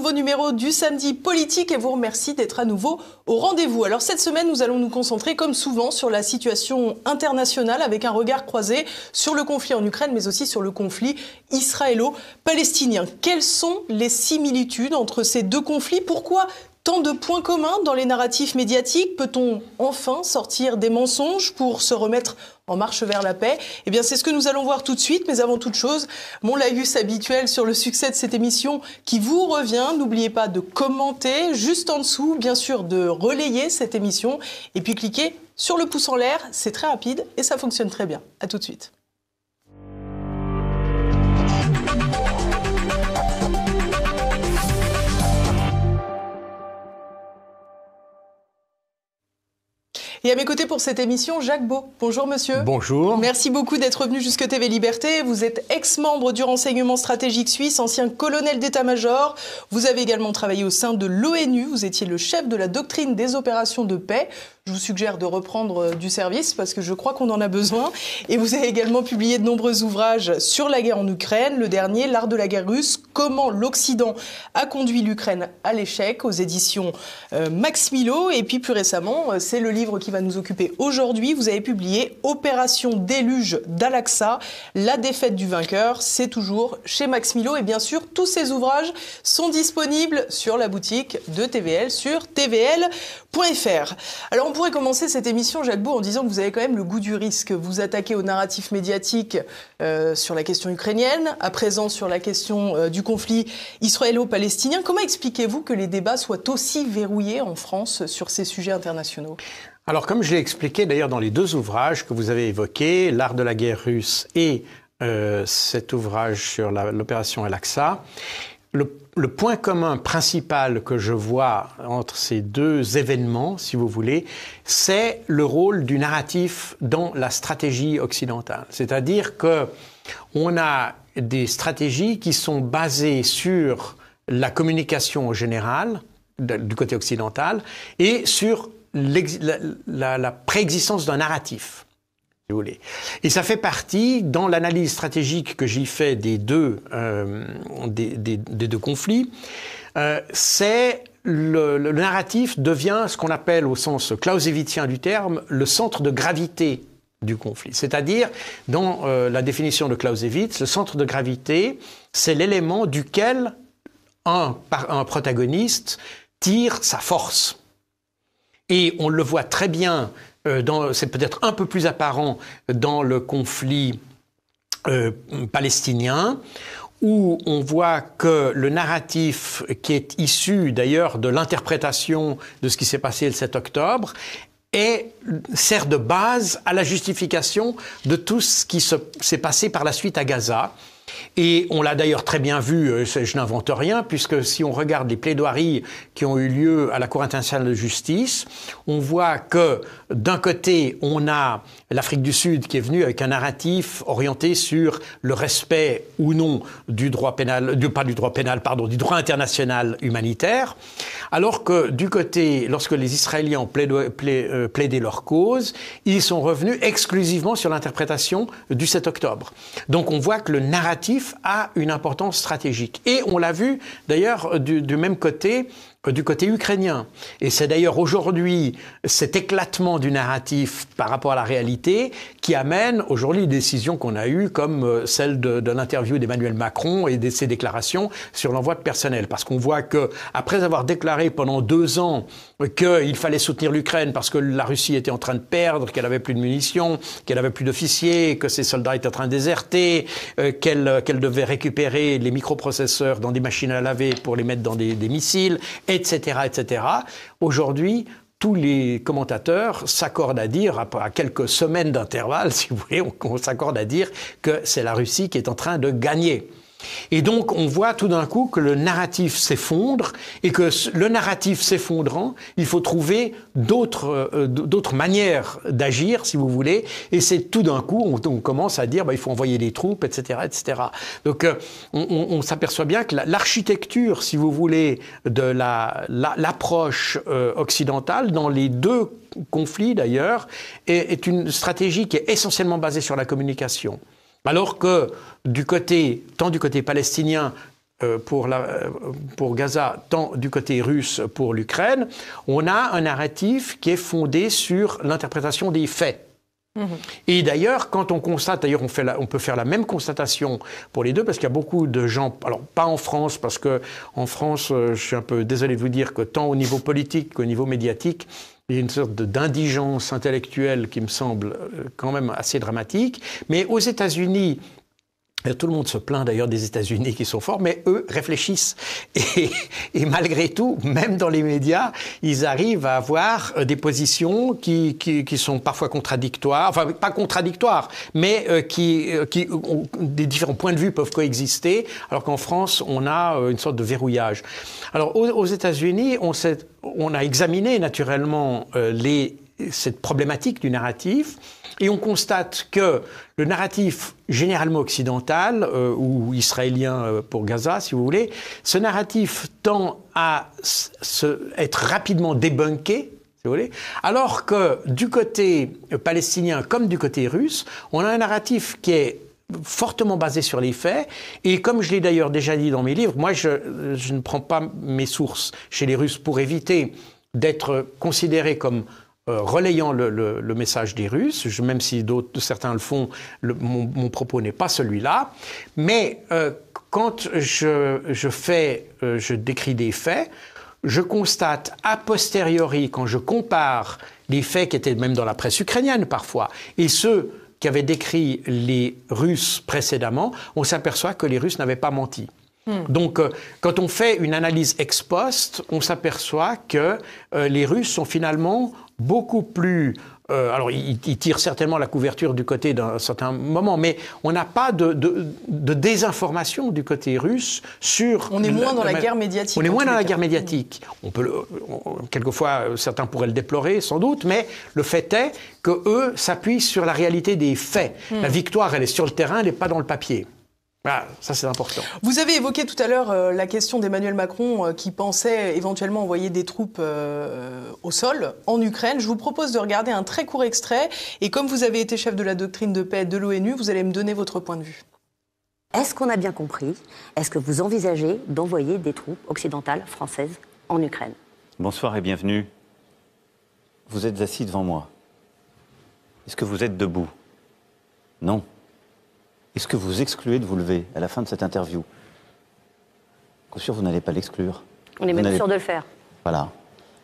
Nouveau numéro du Samedi Politique et vous remercie d'être à nouveau au rendez-vous. Alors cette semaine, nous allons nous concentrer comme souvent sur la situation internationale avec un regard croisé sur le conflit en Ukraine mais aussi sur le conflit israélo-palestinien. Quelles sont les similitudes entre ces deux conflits? Pourquoi tant de points communs dans les narratifs médiatiques? Peut-on enfin sortir des mensonges pour se remettre en marche vers la paix? Eh bien, c'est ce que nous allons voir tout de suite. Mais avant toute chose, mon laïus habituel sur le succès de cette émission qui vous revient. N'oubliez pas de commenter juste en dessous, bien sûr, de relayer cette émission. Et puis, cliquez sur le pouce en l'air. C'est très rapide et ça fonctionne très bien. À tout de suite. Et à mes côtés pour cette émission, Jacques Beau. Bonjour monsieur. Bonjour. Merci beaucoup d'être venu jusque TV Liberté. Vous êtes ex-membre du renseignement stratégique suisse, ancien colonel d'état-major. Vous avez également travaillé au sein de l'ONU. Vous étiez le chef de la doctrine des opérations de paix. Je vous suggère de reprendre du service parce que je crois qu'on en a besoin. Et vous avez également publié de nombreux ouvrages sur la guerre en Ukraine. Le dernier, L'art de la guerre russe, comment l'Occident a conduit l'Ukraine à l'échec, aux éditions Max Milo. Et puis plus récemment, c'est le livre qui va nous occuper aujourd'hui. Vous avez publié Opération déluge d'Al-Aqsa, la défaite du vainqueur. C'est toujours chez Max Milo. Et bien sûr, tous ces ouvrages sont disponibles sur la boutique de TVL sur tvl.fr. Alors on pourrait commencer cette émission, Jacques Beau, en disant que vous avez quand même le goût du risque. Vous attaquez au narratif médiatique sur la question ukrainienne, à présent sur la question du conflit israélo-palestinien. Comment expliquez-vous que les débats soient aussi verrouillés en France sur ces sujets internationaux? Alors, comme je l'ai expliqué d'ailleurs dans les deux ouvrages que vous avez évoqués, L'art de la guerre russe et cet ouvrage sur l'opération Al-Aqsa, le point commun principal que je vois entre ces deux événements, si vous voulez, c'est le rôle du narratif dans la stratégie occidentale. C'est-à-dire qu'on a des stratégies qui sont basées sur la communication générale du côté occidental et sur la préexistence d'un narratif, si vous voulez. Et ça fait partie, dans l'analyse stratégique que j'y fais des deux conflits, c'est le narratif devient ce qu'on appelle, au sens clausewitzien du terme, le centre de gravité du conflit. C'est-à-dire, dans la définition de Clausewitz, le centre de gravité, c'est l'élément duquel un protagoniste tire sa force. Et on le voit très bien, c'est peut-être un peu plus apparent dans le conflit palestinien, où on voit que le narratif qui est issu d'ailleurs de l'interprétation de ce qui s'est passé le 7 octobre sert de base à la justification de tout ce qui s'est passé par la suite à Gaza. Et on l'a d'ailleurs très bien vu, je n'invente rien, puisque si on regarde les plaidoiries qui ont eu lieu à la Cour internationale de justice, on voit que d'un côté, on a l'Afrique du Sud qui est venue avec un narratif orienté sur le respect ou non du droit pénal, du droit international humanitaire, alors que du côté, lorsque les Israéliens ont plaidé leur cause, ils sont revenus exclusivement sur l'interprétation du 7 octobre. Donc on voit que le narratif a une importance stratégique. Et on l'a vu d'ailleurs du même côté, du côté ukrainien. Et c'est d'ailleurs aujourd'hui cet éclatement du narratif par rapport à la réalité qui amène aujourd'hui les décisions qu'on a eues, comme celle de l'interview d'Emmanuel Macron et de ses déclarations sur l'envoi de personnel. Parce qu'on voit que après avoir déclaré pendant 2 ans qu'il fallait soutenir l'Ukraine parce que la Russie était en train de perdre, qu'elle avait plus de munitions, qu'elle avait plus d'officiers, que ses soldats étaient en train de déserter, qu'elle devait récupérer les microprocesseurs dans des machines à laver pour les mettre dans des missiles, etc., etc. Aujourd'hui, tous les commentateurs s'accordent à dire, à quelques semaines d'intervalle, si vous voulez, on s'accorde à dire que c'est la Russie qui est en train de gagner. Et donc, on voit tout d'un coup que le narratif s'effondre et que le narratif s'effondrant, il faut trouver d'autres manières d'agir, si vous voulez. Et c'est tout d'un coup, on commence à dire, il faut envoyer des troupes, etc., etc. Donc, on s'aperçoit bien que l'architecture, si vous voulez, de l'approche occidentale dans les deux conflits, d'ailleurs, est une stratégie qui est essentiellement basée sur la communication. Alors que tant du côté palestinien, pour Gaza, tant du côté russe pour l'Ukraine, on a un narratif qui est fondé sur l'interprétation des faits. Et d'ailleurs, quand on constate, d'ailleurs on peut faire la même constatation pour les deux, parce qu'il y a beaucoup de gens, alors pas en France, parce que en France, je suis un peu désolé de vous dire que tant au niveau politique qu'au niveau médiatique, il y a une sorte d'indigence intellectuelle qui me semble quand même assez dramatique. Mais aux États-Unis, tout le monde se plaint d'ailleurs des États-Unis qui sont forts, mais eux réfléchissent. Et malgré tout, même dans les médias, ils arrivent à avoir des positions qui sont parfois contradictoires, enfin pas contradictoires, mais des différents points de vue peuvent coexister, alors qu'en France, on a une sorte de verrouillage. Alors aux États-Unis, on a examiné naturellement cette problématique du narratif. Et on constate que le narratif généralement occidental, ou israélien pour Gaza, si vous voulez, ce narratif tend à être rapidement débunké, si vous voulez, alors que du côté palestinien comme du côté russe, on a un narratif qui est fortement basé sur les faits. Et comme je l'ai d'ailleurs déjà dit dans mes livres, moi je ne prends pas mes sources chez les Russes pour éviter d'être considéré comme relayant le message des Russes, même si certains le font, mon propos n'est pas celui-là. Mais quand je décris des faits, je constate a posteriori, quand je compare les faits qui étaient même dans la presse ukrainienne parfois, et ceux qu'avaient décrits les Russes précédemment, on s'aperçoit que les Russes n'avaient pas menti. Donc, quand on fait une analyse ex post, on s'aperçoit que les Russes sont finalement beaucoup plus... alors, ils tirent certainement la couverture du côté d'un certain moment, mais on n'a pas de désinformation du côté russe sur... On est moins dans la guerre médiatique. On est moins dans la guerre médiatique. Quelquefois, certains pourraient le déplorer, sans doute, mais le fait est qu'eux s'appuient sur la réalité des faits. La victoire, elle est sur le terrain, elle n'est pas dans le papier. Voilà, ça c'est important. Vous avez évoqué tout à l'heure la question d'Emmanuel Macron qui pensait éventuellement envoyer des troupes au sol en Ukraine. Je vous propose de regarder un très court extrait et comme vous avez été chef de la doctrine de paix de l'ONU, vous allez me donner votre point de vue. Est-ce qu'on a bien compris? Est-ce que vous envisagez d'envoyer des troupes occidentales françaises en Ukraine? Bonsoir et bienvenue. Vous êtes assis devant moi. Est-ce que vous êtes debout? Non. Est-ce que vous excluez de vous lever à la fin de cette interview? Bien sûr, vous n'allez pas l'exclure. On est même sûr de le faire. Voilà.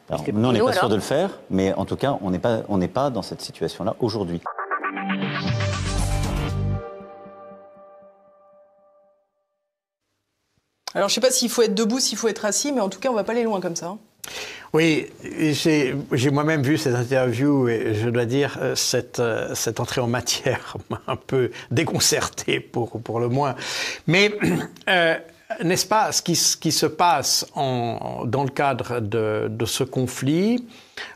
Alors, nous, on n'est pas sûr de le faire, mais en tout cas, on n'est pas dans cette situation-là aujourd'hui. Alors, je ne sais pas s'il faut être debout, s'il faut être assis, mais en tout cas, on ne va pas aller loin comme ça. Oui, j'ai moi-même vu cette interview et je dois dire, cette entrée en matière m'a un peu déconcerté pour le moins. Mais n'est-ce pas ce qui se passe dans le cadre de ce conflit,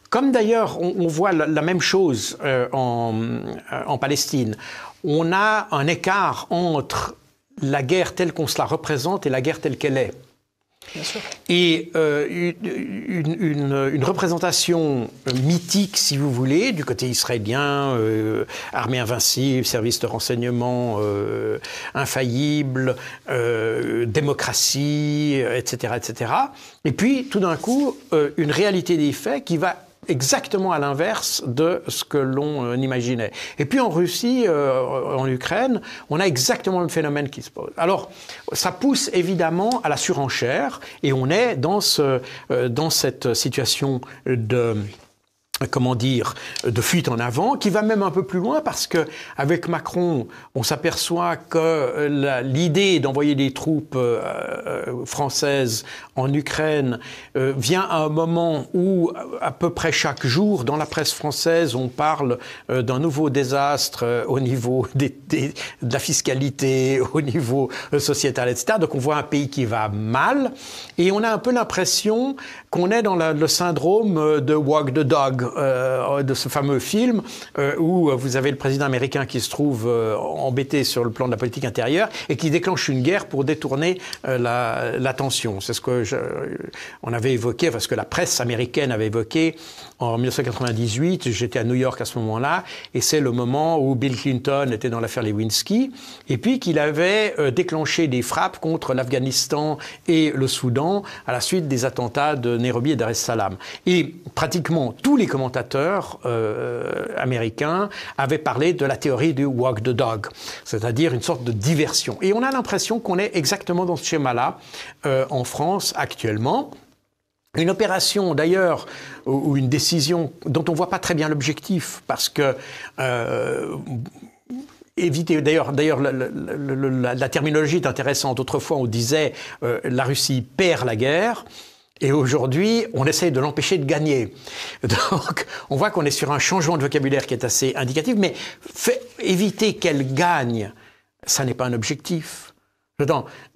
comme d'ailleurs on voit la même chose en Palestine, on a un écart entre la guerre telle qu'on se la représente et la guerre telle qu'elle est. Bien sûr. Et une représentation mythique, si vous voulez, du côté israélien, armée invincible, service de renseignement infaillible, démocratie, etc., etc. Et puis, tout d'un coup, une réalité des faits qui va exactement à l'inverse de ce que l'on imaginait. Et puis en Russie, en Ukraine, on a exactement le phénomène qui se pose. Alors, ça pousse évidemment à la surenchère, et on est dans cette situation de fuite en avant, qui va même un peu plus loin, parce que avec Macron, on s'aperçoit que l'idée d'envoyer des troupes françaises en Ukraine vient à un moment où, à peu près chaque jour, dans la presse française, on parle d'un nouveau désastre au niveau de la fiscalité, au niveau sociétal, etc. Donc on voit un pays qui va mal, et on a un peu l'impression qu'on est dans le syndrome de walk the dog, de ce fameux film où vous avez le président américain qui se trouve embêté sur le plan de la politique intérieure et qui déclenche une guerre pour détourner l'attention. C'est ce que on avait évoqué, parce que la presse américaine avait évoqué en 1998. J'étais à New York à ce moment-là, et c'est le moment où Bill Clinton était dans l'affaire Lewinsky, et puis qu'il avait déclenché des frappes contre l'Afghanistan et le Soudan à la suite des attentats de Nairobi et Dar es Salaam. Et pratiquement tous les commentateurs américains avaient parlé de la théorie du walk the dog, c'est-à-dire une sorte de diversion. Et on a l'impression qu'on est exactement dans ce schéma-là en France actuellement. Une opération, d'ailleurs, ou une décision dont on ne voit pas très bien l'objectif, parce que éviter, d'ailleurs, la terminologie est intéressante. Autrefois, on disait la Russie perd la guerre. Et aujourd'hui, on essaye de l'empêcher de gagner. Donc, on voit qu'on est sur un changement de vocabulaire qui est assez indicatif, mais éviter qu'elle gagne, ça n'est pas un objectif.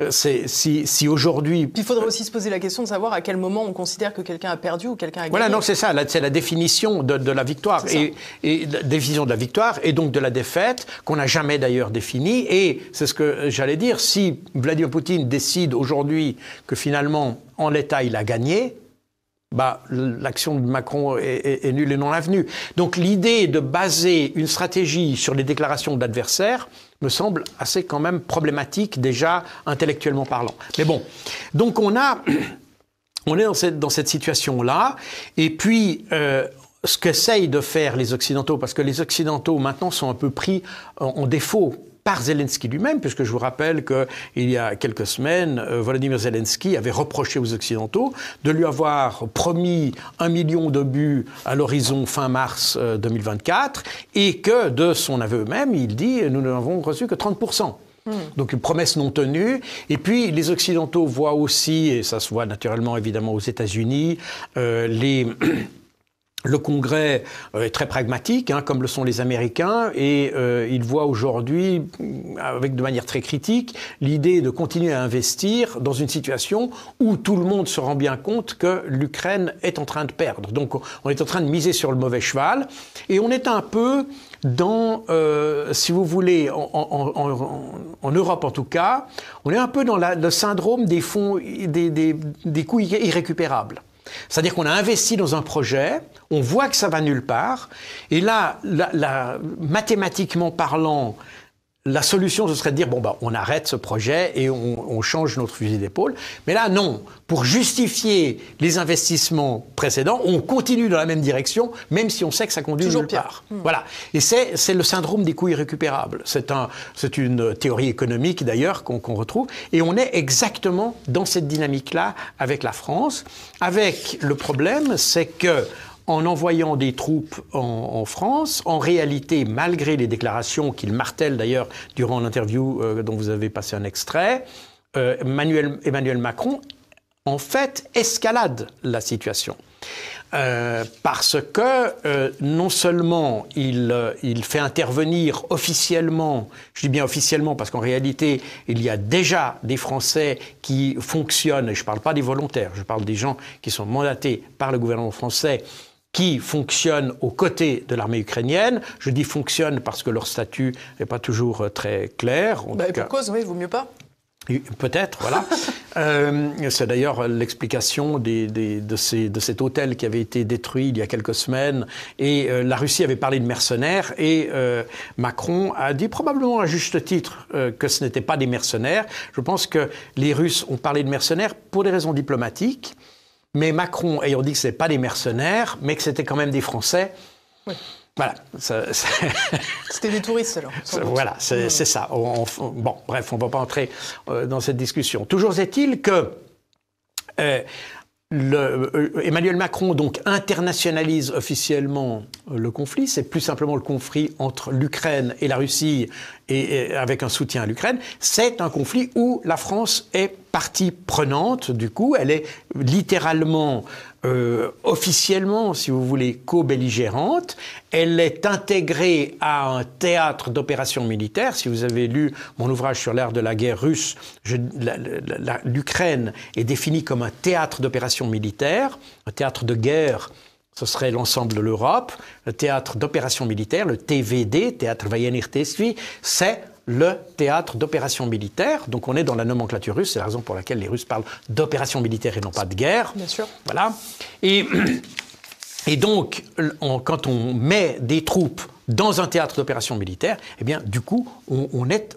Si aujourd'hui... Il faudrait aussi se poser la question de savoir à quel moment on considère que quelqu'un a perdu ou quelqu'un a gagné. Voilà, donc c'est ça, c'est la définition de la victoire. Et la définition de la victoire et donc de la défaite, qu'on n'a jamais d'ailleurs définie. Et c'est ce que j'allais dire, si Vladimir Poutine décide aujourd'hui que finalement, en l'état, il a gagné, l'action de Macron est nulle et non avenue. Donc l'idée de baser une stratégie sur les déclarations d'adversaires me semble assez quand même problématique, déjà intellectuellement parlant. Mais bon, donc on est dans cette situation-là, et puis ce qu'essayent de faire les Occidentaux, parce que les Occidentaux maintenant sont un peu pris en défaut par Zelensky lui-même, puisque je vous rappelle qu'il y a quelques semaines, Volodymyr Zelensky avait reproché aux Occidentaux de lui avoir promis 1 million d'obus à l'horizon fin mars 2024, et que, de son aveu même, il dit « nous n'avons reçu que 30%. Donc une promesse non tenue. Et puis les Occidentaux voient aussi, et ça se voit naturellement évidemment aux États-Unis, le Congrès est très pragmatique, comme le sont les Américains, et il voit aujourd'hui, de manière très critique, l'idée de continuer à investir dans une situation où tout le monde se rend bien compte que l'Ukraine est en train de perdre. Donc on est en train de miser sur le mauvais cheval, et on est un peu dans, si vous voulez, en Europe en tout cas, on est un peu dans le syndrome des fonds, des coûts irrécupérables. C'est-à-dire qu'on a investi dans un projet, on voit que ça va nulle part, et là, mathématiquement parlant, la solution, ce serait de dire, on arrête ce projet et on change notre fusil d'épaule. Mais là, non. Pour justifier les investissements précédents, on continue dans la même direction, même si on sait que ça conduit nulle part. Voilà. Et c'est le syndrome des coûts irrécupérables. C'est une théorie économique, d'ailleurs, qu'on retrouve. Et on est exactement dans cette dynamique-là avec la France. Avec le problème, c'est que en envoyant des troupes en France, en réalité, malgré les déclarations qu'il martèle d'ailleurs durant l'interview dont vous avez passé un extrait, Emmanuel Macron, en fait, escalade la situation. Parce que non seulement il fait intervenir officiellement, je dis bien officiellement parce qu'en réalité il y a déjà des Français qui fonctionnent, et je ne parle pas des volontaires, je parle des gens qui sont mandatés par le gouvernement français, qui fonctionnent aux côtés de l'armée ukrainienne. Je dis fonctionnent parce que leur statut n'est pas toujours très clair. Et pour cause, oui, il vaut mieux pas. Peut-être, voilà. C'est d'ailleurs l'explication de cet hôtel qui avait été détruit il y a quelques semaines. Et la Russie avait parlé de mercenaires, et Macron a dit probablement à juste titre que ce n'était pas des mercenaires. Je pense que les Russes ont parlé de mercenaires pour des raisons diplomatiques. Mais Macron ayant dit que ce n'était pas des mercenaires, mais que c'était quand même des Français, oui. Voilà. C'était des touristes alors. Voilà, c'est ça. Bon, bref, on ne va pas entrer dans cette discussion. Toujours est-il que Emmanuel Macron donc internationalise officiellement le conflit. C'est plus simplement le conflit entre l'Ukraine et la Russie, et avec un soutien à l'Ukraine. C'est un conflit où la France est partie prenante. Du coup, elle est littéralement, officiellement, si vous voulez, co-belligérante. Elle est intégrée à un théâtre d'opérations militaires. Si vous avez lu mon ouvrage sur l'art de la guerre russe, l'Ukraine est définie comme un théâtre d'opérations militaires, un théâtre de guerre. ce serait l'ensemble de l'Europe. Le théâtre d'opération militaire, le TVD, Théâtre Voyenny-Rtestvi, c'est le théâtre d'opération militaire. Donc on est dans la nomenclature russe, c'est la raison pour laquelle les Russes parlent d'opération militaire et non pas de guerre. Bien sûr. Voilà. Et donc, quand on met des troupes dans un théâtre d'opération militaire, eh bien, du coup, on est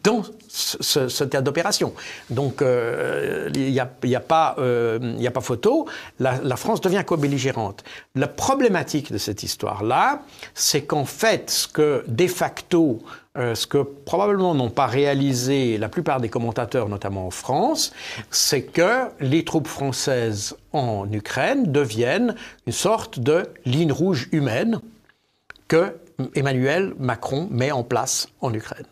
dans ce théâtre d'opération. Donc, il n'y a pas photo. La France devient co-belligérante. La problématique de cette histoire-là, c'est qu'en fait, ce que probablement n'ont pas réalisé la plupart des commentateurs, notamment en France, c'est que les troupes françaises en Ukraine deviennent une sorte de ligne rouge humaine que Emmanuel Macron met en place en Ukraine.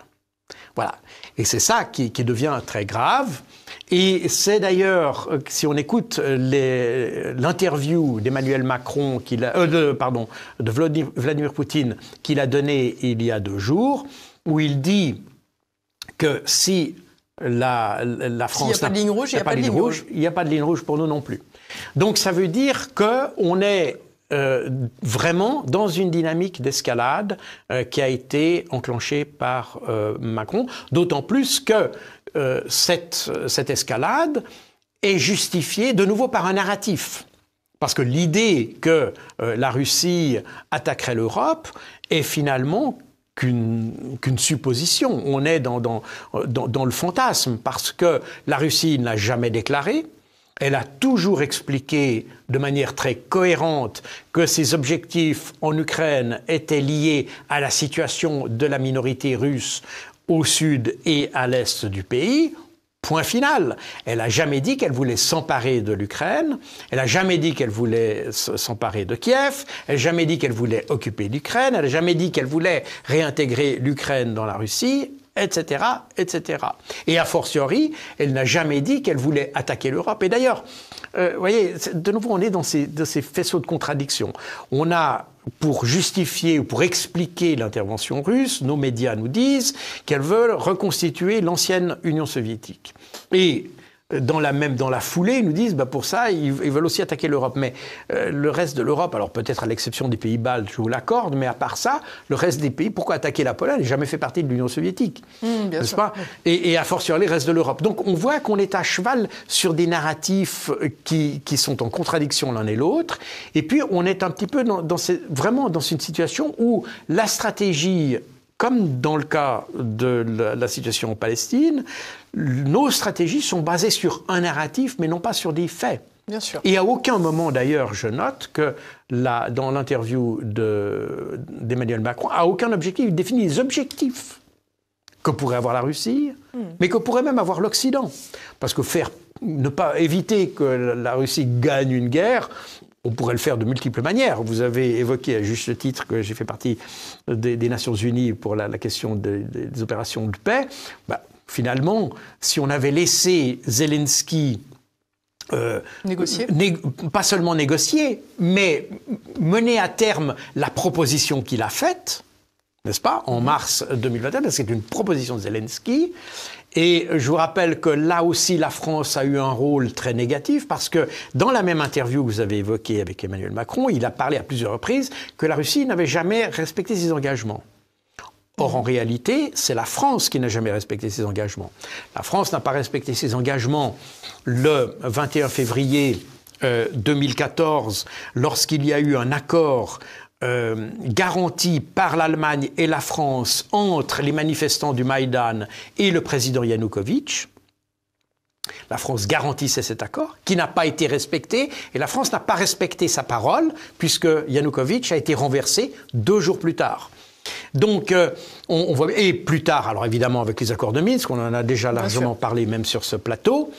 Voilà. Et c'est ça qui devient très grave. Et c'est d'ailleurs, si on écoute l'interview d'Emmanuel Macron, de Vladimir Poutine, qu'il a donnée il y a 2 jours, où il dit que si la France... S'il n'y a pas de ligne rouge, il n'y a pas de ligne rouge. Il n'y a pas de ligne rouge pour nous non plus. Donc ça veut dire qu'on est vraiment dans une dynamique d'escalade qui a été enclenchée par Macron, d'autant plus que cette escalade est justifiée de nouveau par un narratif. Parce que l'idée que la Russie attaquerait l'Europe est finalement qu'une supposition. On est dans le fantasme, parce que la Russie n'a jamais déclaré. Elle a toujours expliqué de manière très cohérente que ses objectifs en Ukraine étaient liés à la situation de la minorité russe au sud et à l'est du pays. Point final. Elle n'a jamais dit qu'elle voulait s'emparer de l'Ukraine. Elle n'a jamais dit qu'elle voulait s'emparer de Kiev. Elle n'a jamais dit qu'elle voulait occuper l'Ukraine. Elle n'a jamais dit qu'elle voulait réintégrer l'Ukraine dans la Russie, etc., etc. Et a fortiori, elle n'a jamais dit qu'elle voulait attaquer l'Europe. Et d'ailleurs, vous voyez, de nouveau, on est dans ces faisceaux de contradictions. On a, pour justifier ou pour expliquer l'intervention russe, nos médias nous disent qu'elles veulent reconstituer l'ancienne Union soviétique. Et dans la foulée, ils nous disent, pour ça, ils veulent aussi attaquer l'Europe. Mais le reste de l'Europe, alors peut-être à l'exception des pays baltes, je vous l'accorde, mais à part ça, le reste des pays, pourquoi attaquer la Pologne? Elle n'a jamais fait partie de l'Union soviétique, n'est-ce pas? Et à fortiori, le reste de l'Europe. Donc on voit qu'on est à cheval sur des narratifs qui sont en contradiction l'un et l'autre. Et puis on est un petit peu vraiment dans une situation où la stratégie, comme dans le cas de la situation en Palestine, nos stratégies sont basées sur un narratif, mais non pas sur des faits. Bien sûr. Et à aucun moment, d'ailleurs, je note que dans l'interview d'Emmanuel Macron, à aucun objectif, il définit les objectifs que pourrait avoir la Russie, mais que pourrait même avoir l'Occident. Parce que ne pas éviter que la Russie gagne une guerre, on pourrait le faire de multiples manières. Vous avez évoqué à juste titre que j'ai fait partie des Nations Unies pour la question des opérations de paix. Finalement, si on avait laissé Zelensky négocier. Pas seulement négocier, mais mener à terme la proposition qu'il a faite, n'est-ce pas, en mars 2021, parce que c'est une proposition de Zelensky. Et je vous rappelle que là aussi, la France a eu un rôle très négatif, parce que dans la même interview que vous avez évoquée avec Emmanuel Macron, il a parlé à plusieurs reprises que la Russie n'avait jamais respecté ses engagements. Or, en réalité, c'est la France qui n'a jamais respecté ses engagements. La France n'a pas respecté ses engagements le 21 février 2014, lorsqu'il y a eu un accord garanti par l'Allemagne et la France entre les manifestants du Maïdan et le président Yanukovych. La France garantissait cet accord, qui n'a pas été respecté, et la France n'a pas respecté sa parole, puisque Yanukovych a été renversé 2 jours plus tard. Donc, on voit, et plus tard, alors évidemment avec les accords de Minsk, on en a déjà largement parlé même sur ce plateau,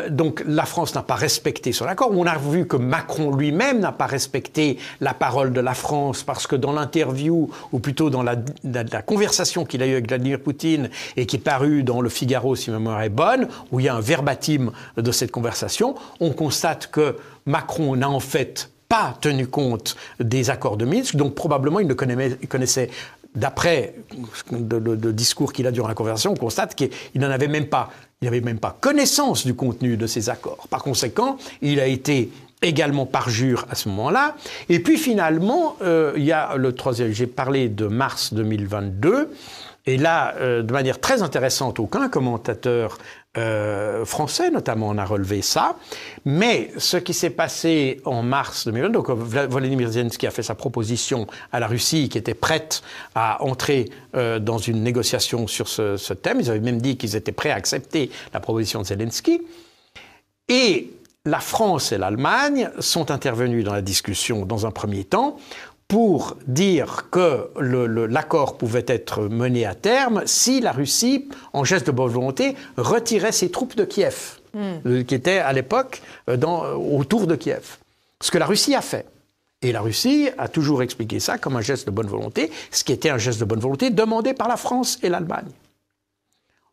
donc la France n'a pas respecté son accord. On a vu que Macron lui-même n'a pas respecté la parole de la France, parce que dans l'interview, ou plutôt dans la conversation qu'il a eue avec Vladimir Poutine, et qui est parue dans le Figaro, si ma mémoire est bonne, où il y a un verbatim de cette conversation, on constate que Macron n'a en fait pas tenu compte des accords de Minsk, donc probablement il ne connaissait, d'après le discours qu'il a durant la conversation, on constate qu'il n'avait même pas connaissance du contenu de ces accords. Par conséquent, il a été également parjure à ce moment-là. Et puis finalement, il y a le troisième, j'ai parlé de mars 2022, et là, de manière très intéressante, aucun commentateur français notamment en a relevé ça, mais ce qui s'est passé en mars 2022, donc Volodymyr Zelensky a fait sa proposition à la Russie qui était prête à entrer dans une négociation sur ce thème, ils avaient même dit qu'ils étaient prêts à accepter la proposition de Zelensky, et la France et l'Allemagne sont intervenus dans la discussion dans un premier temps pour dire que l'accord pouvait être mené à terme si la Russie, en geste de bonne volonté, retirait ses troupes de Kiev, qui étaient à l'époque autour de Kiev. Ce que la Russie a fait. Et la Russie a toujours expliqué ça comme un geste de bonne volonté, ce qui était un geste de bonne volonté demandé par la France et l'Allemagne.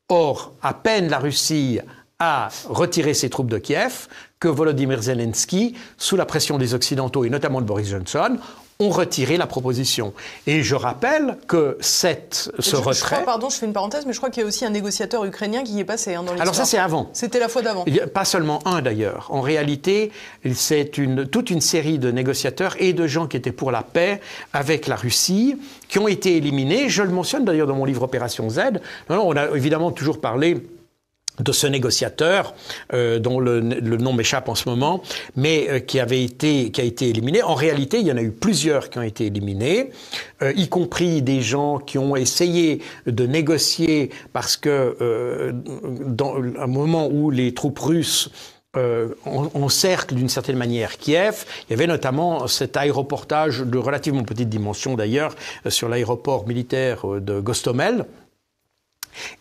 Or, à peine la Russie a retiré ses troupes de Kiev que Volodymyr Zelensky, sous la pression des Occidentaux et notamment de Boris Johnson, ont retiré la proposition. Et je rappelle que ce retrait... Pardon, je fais une parenthèse, mais je crois qu'il y a aussi un négociateur ukrainien qui y est passé dans l'histoire. Alors ça, c'est avant. C'était la fois d'avant. Pas seulement un, d'ailleurs. En réalité, c'est toute une série de négociateurs et de gens qui étaient pour la paix avec la Russie, qui ont été éliminés. Je le mentionne d'ailleurs dans mon livre Opération Z. On a évidemment toujours parlé de ce négociateur, dont le nom m'échappe en ce moment, mais qui a été éliminé. En réalité, il y en a eu plusieurs qui ont été éliminés, y compris des gens qui ont essayé de négocier parce que dans un moment où les troupes russes encerclent d'une certaine manière Kiev, il y avait notamment cet aéroportage de relativement petite dimension d'ailleurs sur l'aéroport militaire de Gostomel.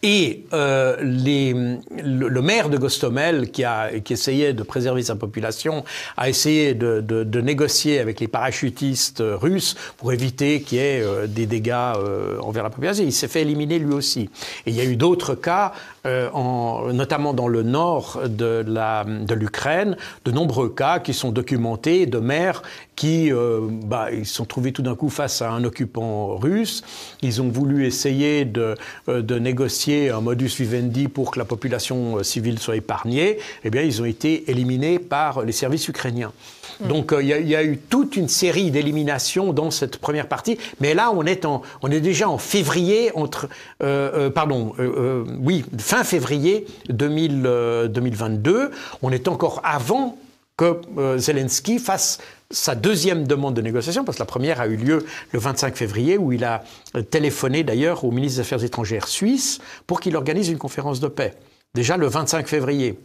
Et le maire de Gostomel, qui essayait de préserver sa population, a essayé de négocier avec les parachutistes russes pour éviter qu'il y ait des dégâts envers la population. Il s'est fait éliminer lui aussi. Et il y a eu d'autres cas, notamment dans le nord de l'Ukraine, de nombreux cas qui sont documentés de maires qui ils se sont trouvés tout d'un coup face à un occupant russe. Ils ont voulu essayer de négocier un modus vivendi pour que la population civile soit épargnée. Eh bien, ils ont été éliminés par les services ukrainiens. Donc, il y a eu toute une série d'éliminations dans cette première partie. Mais là, on est déjà en février, fin février 2022. On est encore avant que Zelensky fasse sa deuxième demande de négociation, parce que la première a eu lieu le 25 février, où il a téléphoné d'ailleurs au ministre des Affaires étrangères suisse pour qu'il organise une conférence de paix. Déjà le 25 février.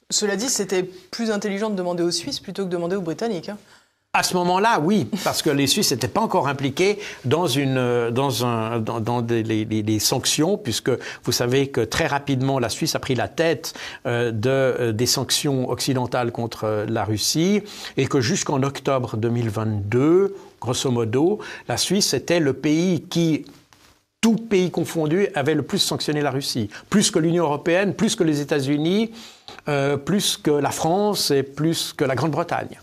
Cela dit, c'était plus intelligent de demander aux Suisses plutôt que de demander aux Britanniques. À ce moment-là, oui, parce que les Suisses n'étaient pas encore impliqués dans les sanctions, puisque vous savez que très rapidement, la Suisse a pris la tête des sanctions occidentales contre la Russie, et que jusqu'en octobre 2022, grosso modo, la Suisse était le pays qui, tout pays confondu, avait le plus sanctionné la Russie. Plus que l'Union européenne, plus que les États-Unis, plus que la France et plus que la Grande-Bretagne.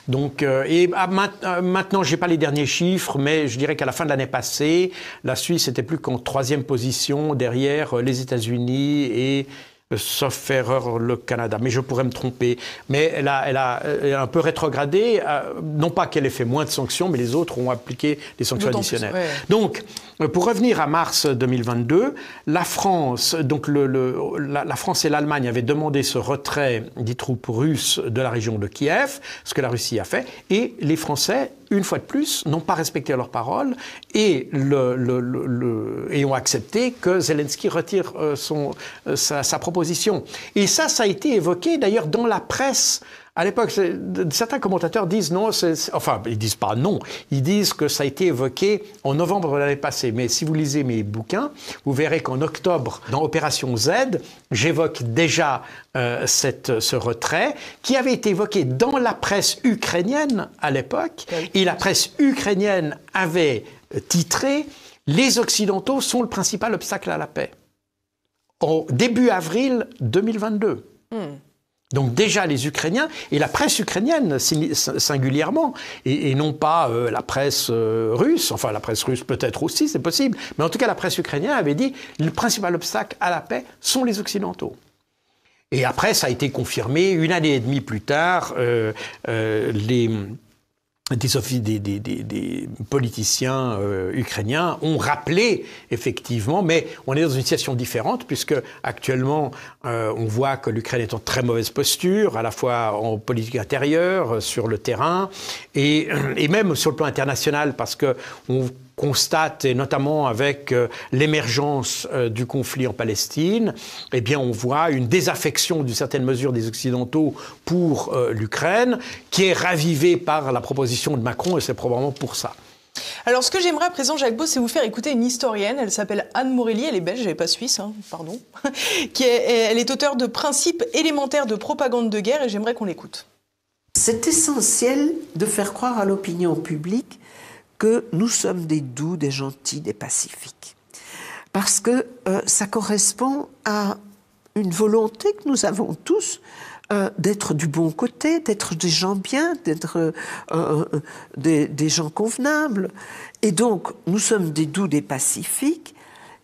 Donc, maintenant, je n'ai pas les derniers chiffres, mais je dirais qu'à la fin de l'année passée, la Suisse n'était plus qu'en 3e position derrière les États-Unis et, sauf erreur, le Canada. Mais je pourrais me tromper. Mais elle a un peu rétrogradé, non pas qu'elle ait fait moins de sanctions, mais les autres ont appliqué des sanctions additionnelles. Ouais. Donc, pour revenir à mars 2022, la France, donc la France et l'Allemagne avaient demandé ce retrait des troupes russes de la région de Kiev, ce que la Russie a fait, et les Français, une fois de plus, n'ont pas respecté leurs paroles et ont accepté que Zelensky retire sa proposition. Et ça a été évoqué d'ailleurs dans la presse. À l'époque, certains commentateurs disent non, ils disent pas non, ils disent que ça a été évoqué en novembre de l'année passée. Mais si vous lisez mes bouquins, vous verrez qu'en octobre, dans Opération Z, j'évoque déjà ce retrait qui avait été évoqué dans la presse ukrainienne à l'époque. Et la presse ukrainienne avait titré « Les Occidentaux sont le principal obstacle à la paix » au début avril 2022. Donc déjà les Ukrainiens, et la presse ukrainienne singulièrement, et non pas la presse russe, enfin la presse russe peut-être aussi, c'est possible, mais en tout cas la presse ukrainienne avait dit le principal obstacle à la paix sont les Occidentaux. Et après, ça a été confirmé 1 année et demie plus tard. Des politiciens ukrainiens ont rappelé, effectivement, mais on est dans une situation différente, puisque actuellement, on voit que l'Ukraine est en très mauvaise posture, à la fois en politique intérieure, sur le terrain, et même sur le plan international, parce que on constate, et notamment avec l'émergence du conflit en Palestine, eh bien, on voit une désaffection d'une certaine mesure des Occidentaux pour l'Ukraine, qui est ravivée par la proposition de Macron, et c'est probablement pour ça. Alors, ce que j'aimerais à présent, Jacques Beauce, c'est vous faire écouter une historienne. Elle s'appelle Anne Morelli, elle est belge, elle n'est pas suisse, hein, pardon. Elle est auteure de Principes élémentaires de propagande de guerre, et j'aimerais qu'on l'écoute. C'est essentiel de faire croire à l'opinion publique que nous sommes des doux, des gentils, des pacifiques. Parce que ça correspond à une volonté que nous avons tous d'être du bon côté, d'être des gens bien, d'être des gens convenables. Et donc, nous sommes des doux, des pacifiques,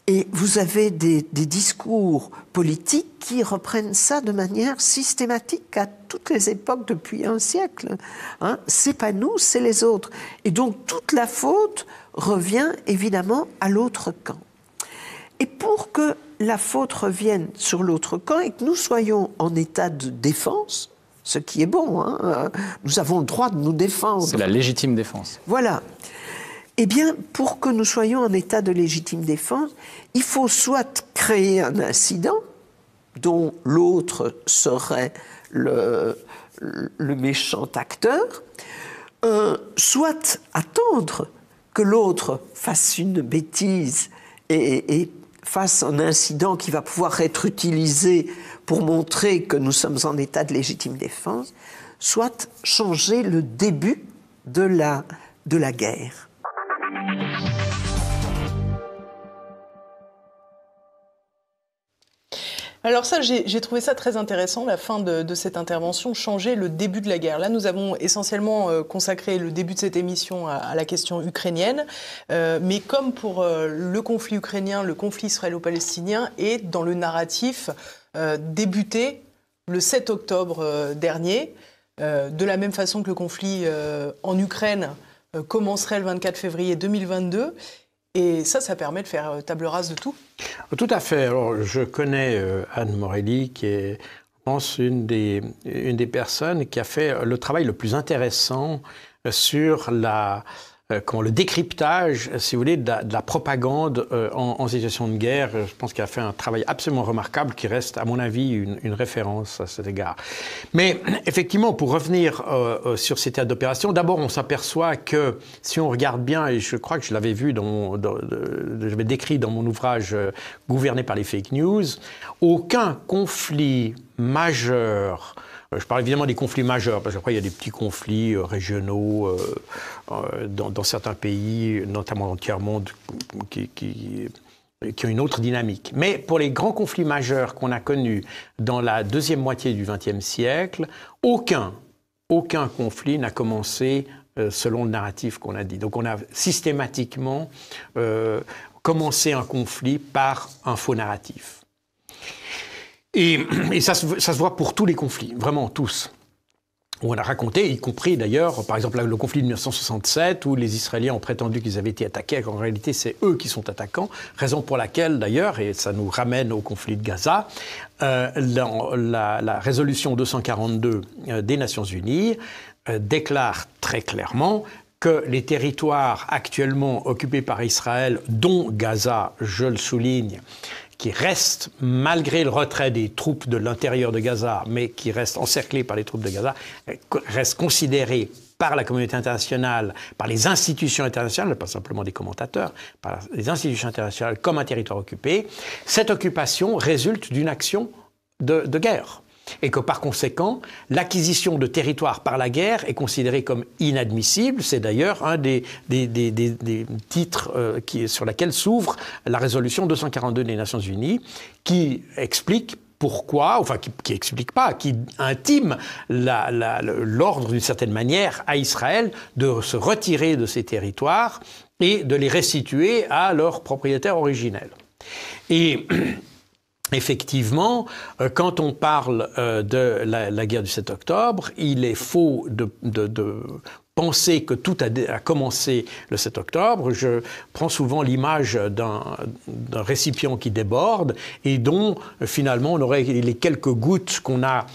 et vous avez des discours politiques qui reprennent ça de manière systématique à toutes les époques depuis un siècle. Hein, c'est pas nous, c'est les autres. Et donc toute la faute revient évidemment à l'autre camp. Et pour que la faute revienne sur l'autre camp et que nous soyons en état de défense, ce qui est bon, hein, nous avons le droit de nous défendre. C'est la légitime défense. Voilà. Eh bien, pour que nous soyons en état de légitime défense, il faut soit créer un incident dont l'autre serait le méchant acteur, soit attendre que l'autre fasse une bêtise et fasse un incident qui va pouvoir être utilisé pour montrer que nous sommes en état de légitime défense, soit changer le début de la guerre. Alors ça, j'ai trouvé ça très intéressant, la fin de cette intervention, changer le début de la guerre. Là, nous avons essentiellement consacré le début de cette émission à la question ukrainienne, mais comme pour le conflit ukrainien, le conflit israélo-palestinien est dans le narratif débuté le 7 octobre dernier, de la même façon que le conflit en Ukraine commencerait le 24 février 2022. Et ça permet de faire table rase de tout. Tout à fait. Alors, je connais Anne Morelli, qui est, je pense, une des personnes qui a fait le travail le plus intéressant sur le décryptage, si vous voulez, de la propagande en situation de guerre. Je pense qu'elle a fait un travail absolument remarquable qui reste, à mon avis, une référence à cet égard. Mais effectivement, pour revenir sur ces théâtres d'opération, d'abord, on s'aperçoit que si on regarde bien, et je crois que je l'avais vu, je l'avais décrit dans mon ouvrage « Gouverné par les fake news », aucun conflit majeur. Je parle évidemment des conflits majeurs, parce qu'après il y a des petits conflits régionaux dans certains pays, notamment dans le tiers-monde, qui ont une autre dynamique. Mais pour les grands conflits majeurs qu'on a connus dans la deuxième moitié du XXe siècle, aucun conflit n'a commencé selon le narratif qu'on a dit. Donc on a systématiquement commencé un conflit par un faux narratif. Et ça se voit pour tous les conflits, vraiment tous. On a raconté, y compris d'ailleurs, par exemple, le conflit de 1967, où les Israéliens ont prétendu qu'ils avaient été attaqués, alors qu'en réalité, c'est eux qui sont attaquants. Raison pour laquelle, d'ailleurs, et ça nous ramène au conflit de Gaza, la résolution 242 des Nations Unies déclare très clairement que les territoires actuellement occupés par Israël, dont Gaza, je le souligne, qui reste, malgré le retrait des troupes de l'intérieur de Gaza, mais qui reste encerclé par les troupes de Gaza, reste considéré par la communauté internationale, par les institutions internationales, pas simplement des commentateurs, par les institutions internationales comme un territoire occupé. Cette occupation résulte d'une action de guerre. Et que par conséquent, l'acquisition de territoires par la guerre est considérée comme inadmissible. C'est d'ailleurs un des titres sur lesquels s'ouvre la résolution 242 des Nations Unies, qui explique pourquoi, enfin qui explique pas, qui intime l'ordre d'une certaine manière à Israël de se retirer de ces territoires et de les restituer à leurs propriétaires originels. Et effectivement, quand on parle de la guerre du 7 octobre, il est faux de penser que tout a commencé le 7 octobre. Je prends souvent l'image d'un récipient qui déborde et dont, finalement, on aurait les quelques gouttes qu'on a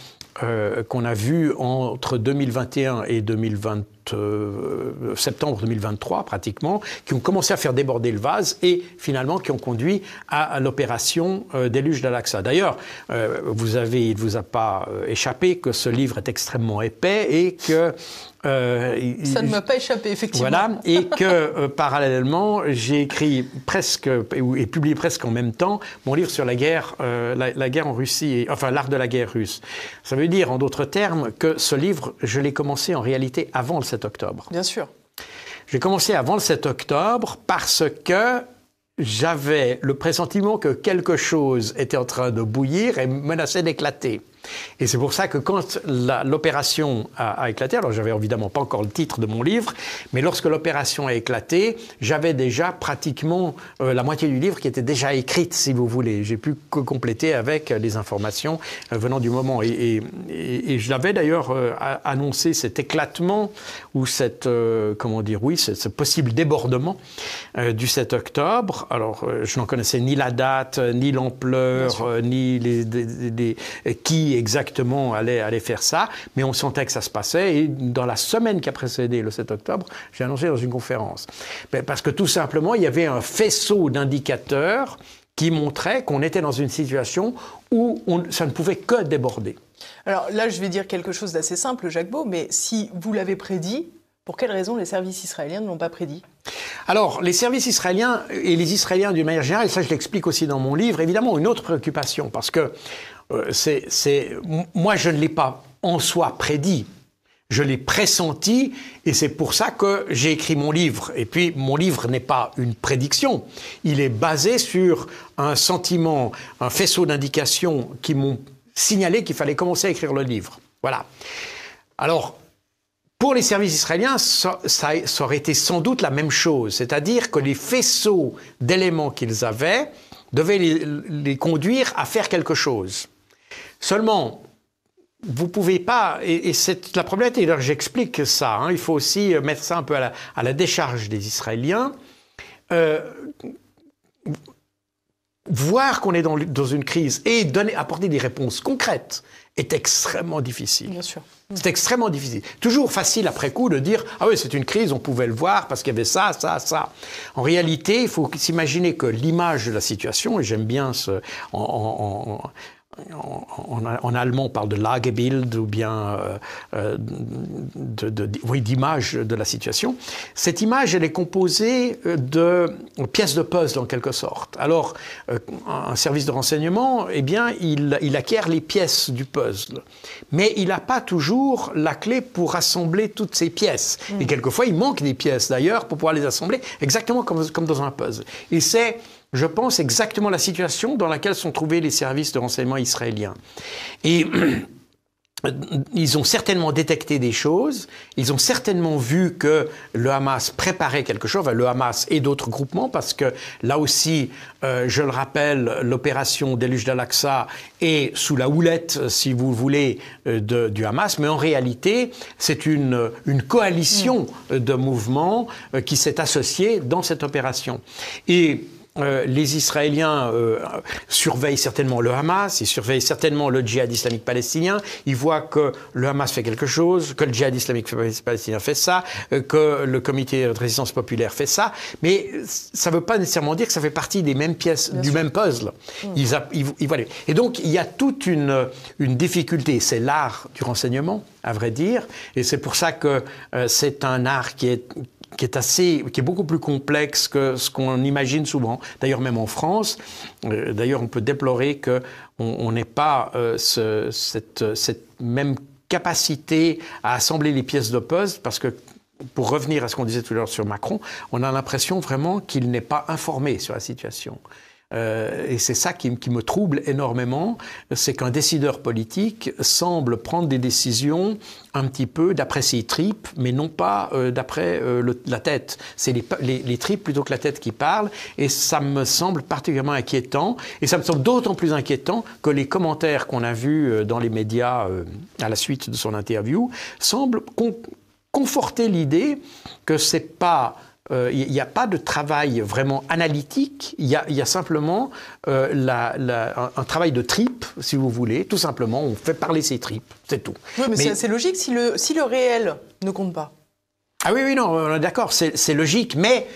vues entre 2021 et septembre 2023, pratiquement, qui ont commencé à faire déborder le vase et, finalement, qui ont conduit à l'opération Déluge d'Al-Aqsa. D'ailleurs, il ne vous a pas échappé que ce livre est extrêmement épais et que ça ne m'a pas échappé, effectivement. Voilà, et que parallèlement, j'ai écrit presque et publié presque en même temps mon livre sur la guerre en Russie, enfin l'art de la guerre russe. Ça veut dire, en d'autres termes, que ce livre, je l'ai commencé en réalité avant le 7 octobre. Bien sûr. J'ai commencé avant le 7 octobre parce que j'avais le pressentiment que quelque chose était en train de bouillir et menaçait d'éclater. Et c'est pour ça que quand l'opération a éclaté, alors j'avais évidemment pas encore le titre de mon livre, mais lorsque l'opération a éclaté, j'avais déjà pratiquement la moitié du livre qui était déjà écrite, si vous voulez. J'ai pu compléter avec les informations venant du moment. Et je l'avais d'ailleurs annoncé, cet éclatement ou ce possible débordement du 7 octobre. Alors, je n'en connaissais ni la date, ni l'ampleur, ni qui exactement allait faire ça, mais on sentait que ça se passait, et dans la semaine qui a précédé le 7 octobre, j'ai annoncé dans une conférence. Parce que tout simplement, il y avait un faisceau d'indicateurs qui montrait qu'on était dans une situation où ça ne pouvait que déborder. Alors là, je vais dire quelque chose d'assez simple, Jacques Beau, mais si vous l'avez prédit, pour quelles raisons les services israéliens ne l'ont pas prédit ? Alors, les services israéliens et les Israéliens d'une manière générale, et ça je l'explique aussi dans mon livre, évidemment, une autre préoccupation, parce que moi je ne l'ai pas en soi prédit, je l'ai pressenti, et c'est pour ça que j'ai écrit mon livre. Et puis, mon livre n'est pas une prédiction, il est basé sur un sentiment, un faisceau d'indications qui m'ont signalé qu'il fallait commencer à écrire le livre. Voilà. Alors, pour les services israéliens, ça aurait été sans doute la même chose, c'est-à-dire que les faisceaux d'éléments qu'ils avaient devaient les conduire à faire quelque chose. Seulement, vous ne pouvez pas, et c'est la problématique, alors j'explique ça, il faut aussi mettre ça un peu à la décharge des Israéliens. Voir qu'on est dans une crise et apporter des réponses concrètes est extrêmement difficile. Bien sûr. C'est extrêmement difficile. Toujours facile après coup de dire « Ah oui, c'est une crise, on pouvait le voir parce qu'il y avait ça, ça, ça ». En réalité, il faut s'imaginer que l'image de la situation, et j'aime bien en allemand, on parle de Lagebild ou bien d'image de la situation. Cette image, elle est composée de pièces de puzzle en quelque sorte. Alors, un service de renseignement, eh bien, il acquiert les pièces du puzzle. Mais il n'a pas toujours la clé pour assembler toutes ces pièces. Et quelquefois, il manque des pièces d'ailleurs pour pouvoir les assembler, exactement comme dans un puzzle. Et c'est, je pense, exactement la situation dans laquelle sont trouvés les services de renseignement israéliens. Et ils ont certainement détecté des choses, ils ont certainement vu que le Hamas préparait quelque chose, le Hamas et d'autres groupements, parce que là aussi, je le rappelle, l'opération Déluge d'Al-Aqsa est sous la houlette, si vous voulez, du Hamas, mais en réalité, c'est une coalition de mouvements qui s'est associée dans cette opération. Et les Israéliens surveillent certainement le Hamas, ils surveillent certainement le djihad islamique palestinien, ils voient que le Hamas fait quelque chose, que le djihad islamique palestinien fait ça, que le comité de résistance populaire fait ça, mais ça ne veut pas nécessairement dire que ça fait partie des mêmes pièces, du même puzzle. Et donc, il y a toute une difficulté, c'est l'art du renseignement, à vrai dire, et c'est pour ça que c'est un art qui est beaucoup plus complexe que ce qu'on imagine souvent. D'ailleurs, même en France, on peut déplorer qu'on n'ait pas cette même capacité à assembler les pièces de puzzle, parce que, pour revenir à ce qu'on disait tout à l'heure sur Macron, on a l'impression vraiment qu'il n'est pas informé sur la situation. Et c'est ça qui me trouble énormément, c'est qu'un décideur politique semble prendre des décisions un petit peu d'après ses tripes, mais non pas d'après la tête. C'est les tripes plutôt que la tête qui parlent, et ça me semble particulièrement inquiétant, et ça me semble d'autant plus inquiétant que les commentaires qu'on a vus dans les médias à la suite de son interview semblent conforter l'idée que c'est pas... Il n'y a pas de travail vraiment analytique, il y a simplement un travail de tripes, si vous voulez. Tout simplement, on fait parler ses tripes, c'est tout. Oui, mais c'est assez logique si le réel ne compte pas. Ah oui, non, d'accord, c'est logique, mais...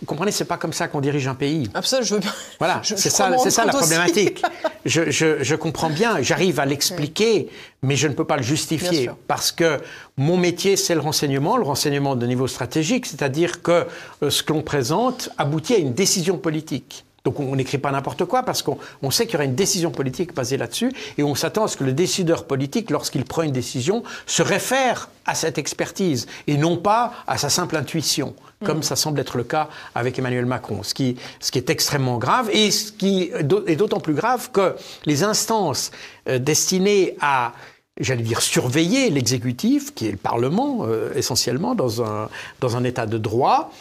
Vous comprenez, c'est pas comme ça qu'on dirige un pays. Ah, ça, je veux bien. Voilà, c'est ça la problématique. Je comprends bien, j'arrive à l'expliquer, mais je ne peux pas le justifier. Parce que mon métier, c'est le renseignement de niveau stratégique, c'est-à-dire que ce que l'on présente aboutit à une décision politique. Donc on n'écrit pas n'importe quoi parce qu'on sait qu'il y aura une décision politique basée là-dessus et on s'attend à ce que le décideur politique, lorsqu'il prend une décision, se réfère à cette expertise et non pas à sa simple intuition, comme ça semble être le cas avec Emmanuel Macron. Ce qui est extrêmement grave et ce qui est d'autant plus grave que les instances destinées à, j'allais dire, surveiller l'exécutif, qui est le Parlement essentiellement dans un état de droit,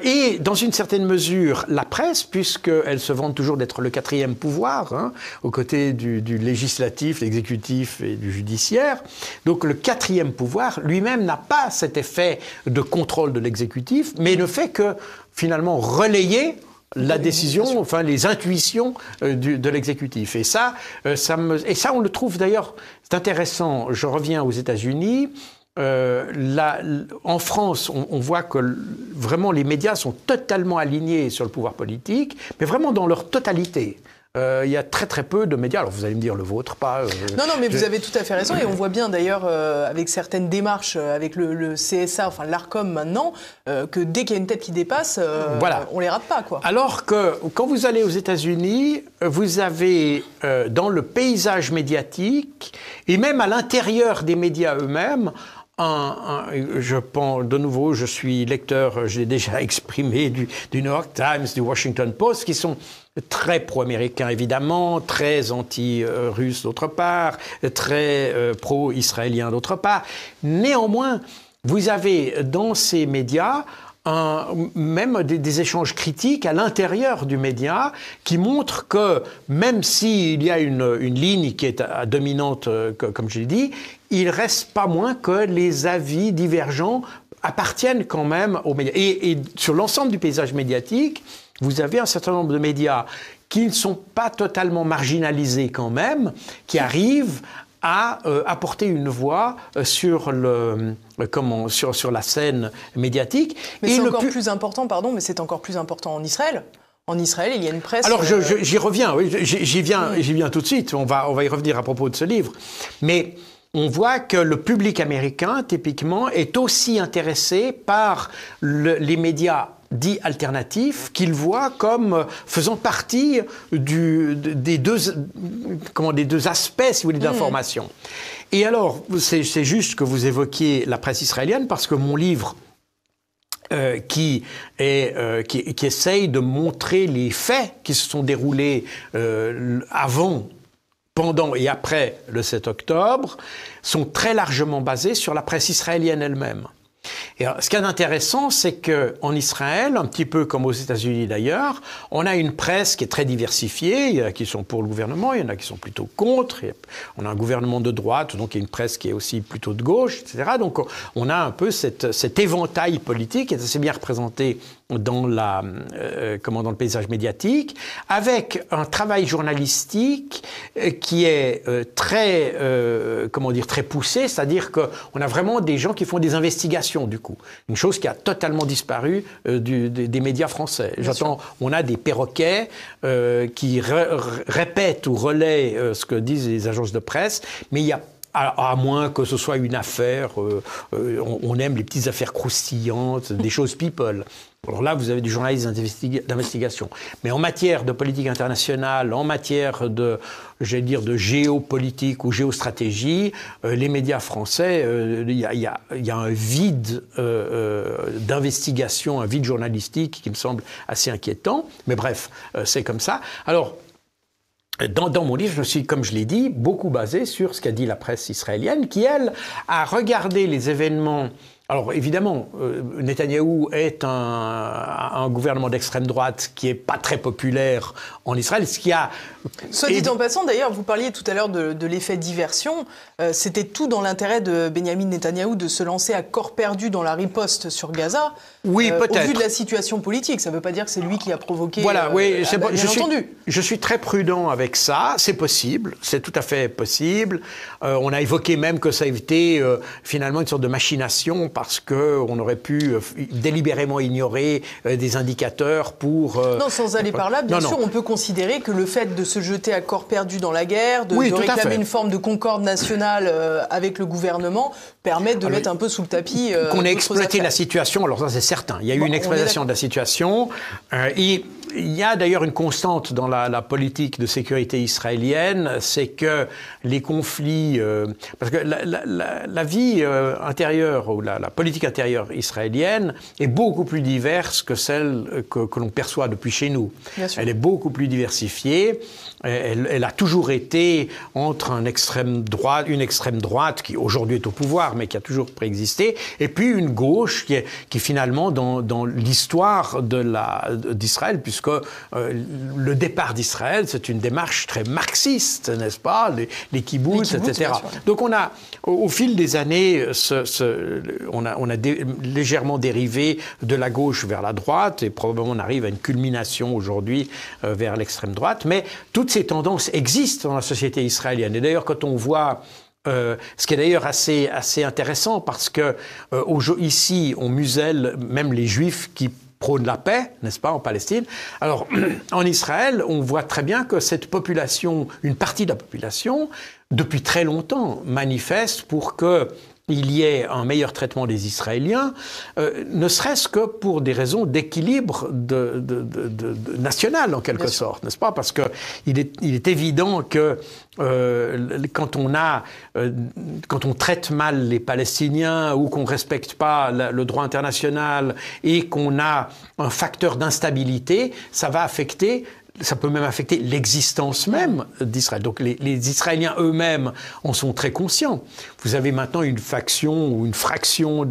et dans une certaine mesure, la presse, puisqu'elle se vante toujours d'être le quatrième pouvoir, aux côtés du législatif, l'exécutif et du judiciaire. Donc le quatrième pouvoir lui-même n'a pas cet effet de contrôle de l'exécutif, mais ne fait que finalement relayer la décision, enfin les intuitions de l'exécutif. Et ça, on le trouve d'ailleurs, c'est intéressant. Je reviens aux États-Unis. En France, on voit que vraiment les médias sont totalement alignés sur le pouvoir politique, mais vraiment dans leur totalité. Il y a très très peu de médias. Alors vous allez me dire le vôtre, pas... Non, mais vous avez tout à fait raison. Et on voit bien d'ailleurs avec certaines démarches, avec le CSA, enfin l'ARCOM maintenant, que dès qu'il y a une tête qui dépasse, voilà. On les rate pas, quoi. Alors que quand vous allez aux États-Unis, vous avez dans le paysage médiatique, et même à l'intérieur des médias eux-mêmes, je pense, de nouveau, je suis lecteur, je l'ai déjà exprimé, du New York Times, du Washington Post, qui sont très pro-américains évidemment, très anti-russes d'autre part, très pro-israéliens d'autre part. Néanmoins, vous avez dans ces médias même des échanges critiques à l'intérieur du média qui montrent que même s'il y a une ligne qui est dominante, comme je l'ai dit, il reste pas moins que les avis divergents appartiennent quand même aux médias. Et sur l'ensemble du paysage médiatique, vous avez un certain nombre de médias qui ne sont pas totalement marginalisés quand même, qui arrivent à apporter une voix sur la scène médiatique. Mais c'est encore plus important, pardon, mais c'est encore plus important en Israël. En Israël, il y a une presse... Alors, j'y reviens, oui, j'y viens tout de suite. On va y revenir à propos de ce livre. Mais on voit que le public américain, typiquement, est aussi intéressé par les médias dits alternatifs, qu'il voit comme faisant partie des deux aspects, si vous voulez, de l'information. Et alors, c'est juste que vous évoquiez la presse israélienne, parce que mon livre, qui essaye de montrer les faits qui se sont déroulés avant, pendant et après le 7 octobre, sont très largement basés sur la presse israélienne elle-même. Et alors, ce qui est intéressant, c'est qu'en Israël, un petit peu comme aux États-Unis d'ailleurs, on a une presse qui est très diversifiée. Il y en a qui sont pour le gouvernement, il y en a qui sont plutôt contre. On a un gouvernement de droite, donc il y a une presse qui est aussi plutôt de gauche, etc. Donc on a un peu cet éventail politique qui est assez bien représenté dans le paysage médiatique, avec un travail journalistique qui est très poussé, c'est-à-dire qu'on a vraiment des gens qui font des investigations, du coup. Une chose qui a totalement disparu des médias français. On a des perroquets qui répètent ou relaient ce que disent les agences de presse, mais il y a À moins que ce soit une affaire, on aime les petites affaires croustillantes, des choses people. Alors là, vous avez du journalisme d'investigation. Mais en matière de politique internationale, en matière de, j'allais dire, de géopolitique ou géostratégie, les médias français, il y a un vide d'investigation, un vide journalistique qui me semble assez inquiétant. Mais bref, c'est comme ça. Alors, dans mon livre, je me suis, comme je l'ai dit, beaucoup basé sur ce qu'a dit la presse israélienne, qui, elle, a regardé les événements. Alors, évidemment, Netanyahou est un gouvernement d'extrême droite qui n'est pas très populaire en Israël, ce qui a... Soit dit en passant, d'ailleurs, vous parliez tout à l'heure de l'effet diversion. C'était tout dans l'intérêt de Benyamin Netanyahou de se lancer à corps perdu dans la riposte sur Gaza. Oui, peut-être. Au vu de la situation politique, ça ne veut pas dire que c'est lui qui a provoqué... Voilà, oui, bien entendu. Je suis très prudent avec ça. C'est possible, c'est tout à fait possible. On a évoqué même que ça a été finalement une sorte de machination parce qu'on aurait pu délibérément ignorer des indicateurs pour... Non, sans aller par là, bien sûr, on peut considérer que le fait de se jeter à corps perdu dans la guerre, de réclamer une forme de concorde nationale avec le gouvernement, permet de mettre un peu sous le tapis... Qu'on ait exploité la situation, alors ça c'est certain. Il y a eu une exploitation de la situation. Il y a d'ailleurs une constante dans la politique de sécurité israélienne, c'est que les conflits... parce que la vie intérieure, ou la politique intérieure israélienne est beaucoup plus diverse que celle que l'on perçoit depuis chez nous. Elle est beaucoup plus diversifiée. Elle a toujours été entre une extrême droite qui aujourd'hui est au pouvoir, mais qui a toujours préexisté, et puis une gauche qui finalement dans l'histoire d'Israël, puisque le départ d'Israël, c'est une démarche très marxiste, n'est-ce pas, les kibboutz, etc. Donc on a, au fil des années, on a légèrement dérivé de la gauche vers la droite, et probablement on arrive à une culmination aujourd'hui vers l'extrême droite, mais toutes ces tendances existent dans la société israélienne. Et d'ailleurs, quand on voit... ce qui est d'ailleurs assez intéressant, parce que ici, on muselle même les Juifs qui prônent la paix, n'est-ce pas, en Palestine. Alors, en Israël, on voit très bien que cette population, une partie de la population, depuis très longtemps, manifeste pour que il y ait un meilleur traitement des Israéliens, ne serait-ce que pour des raisons d'équilibre national, en quelque sorte, n'est-ce pas? Parce qu'il est évident que quand on traite mal les Palestiniens ou qu'on ne respecte pas le droit international et qu'on a un facteur d'instabilité, ça peut même affecter l'existence même d'Israël. Donc les Israéliens eux-mêmes en sont très conscients. Vous avez maintenant une faction ou une fraction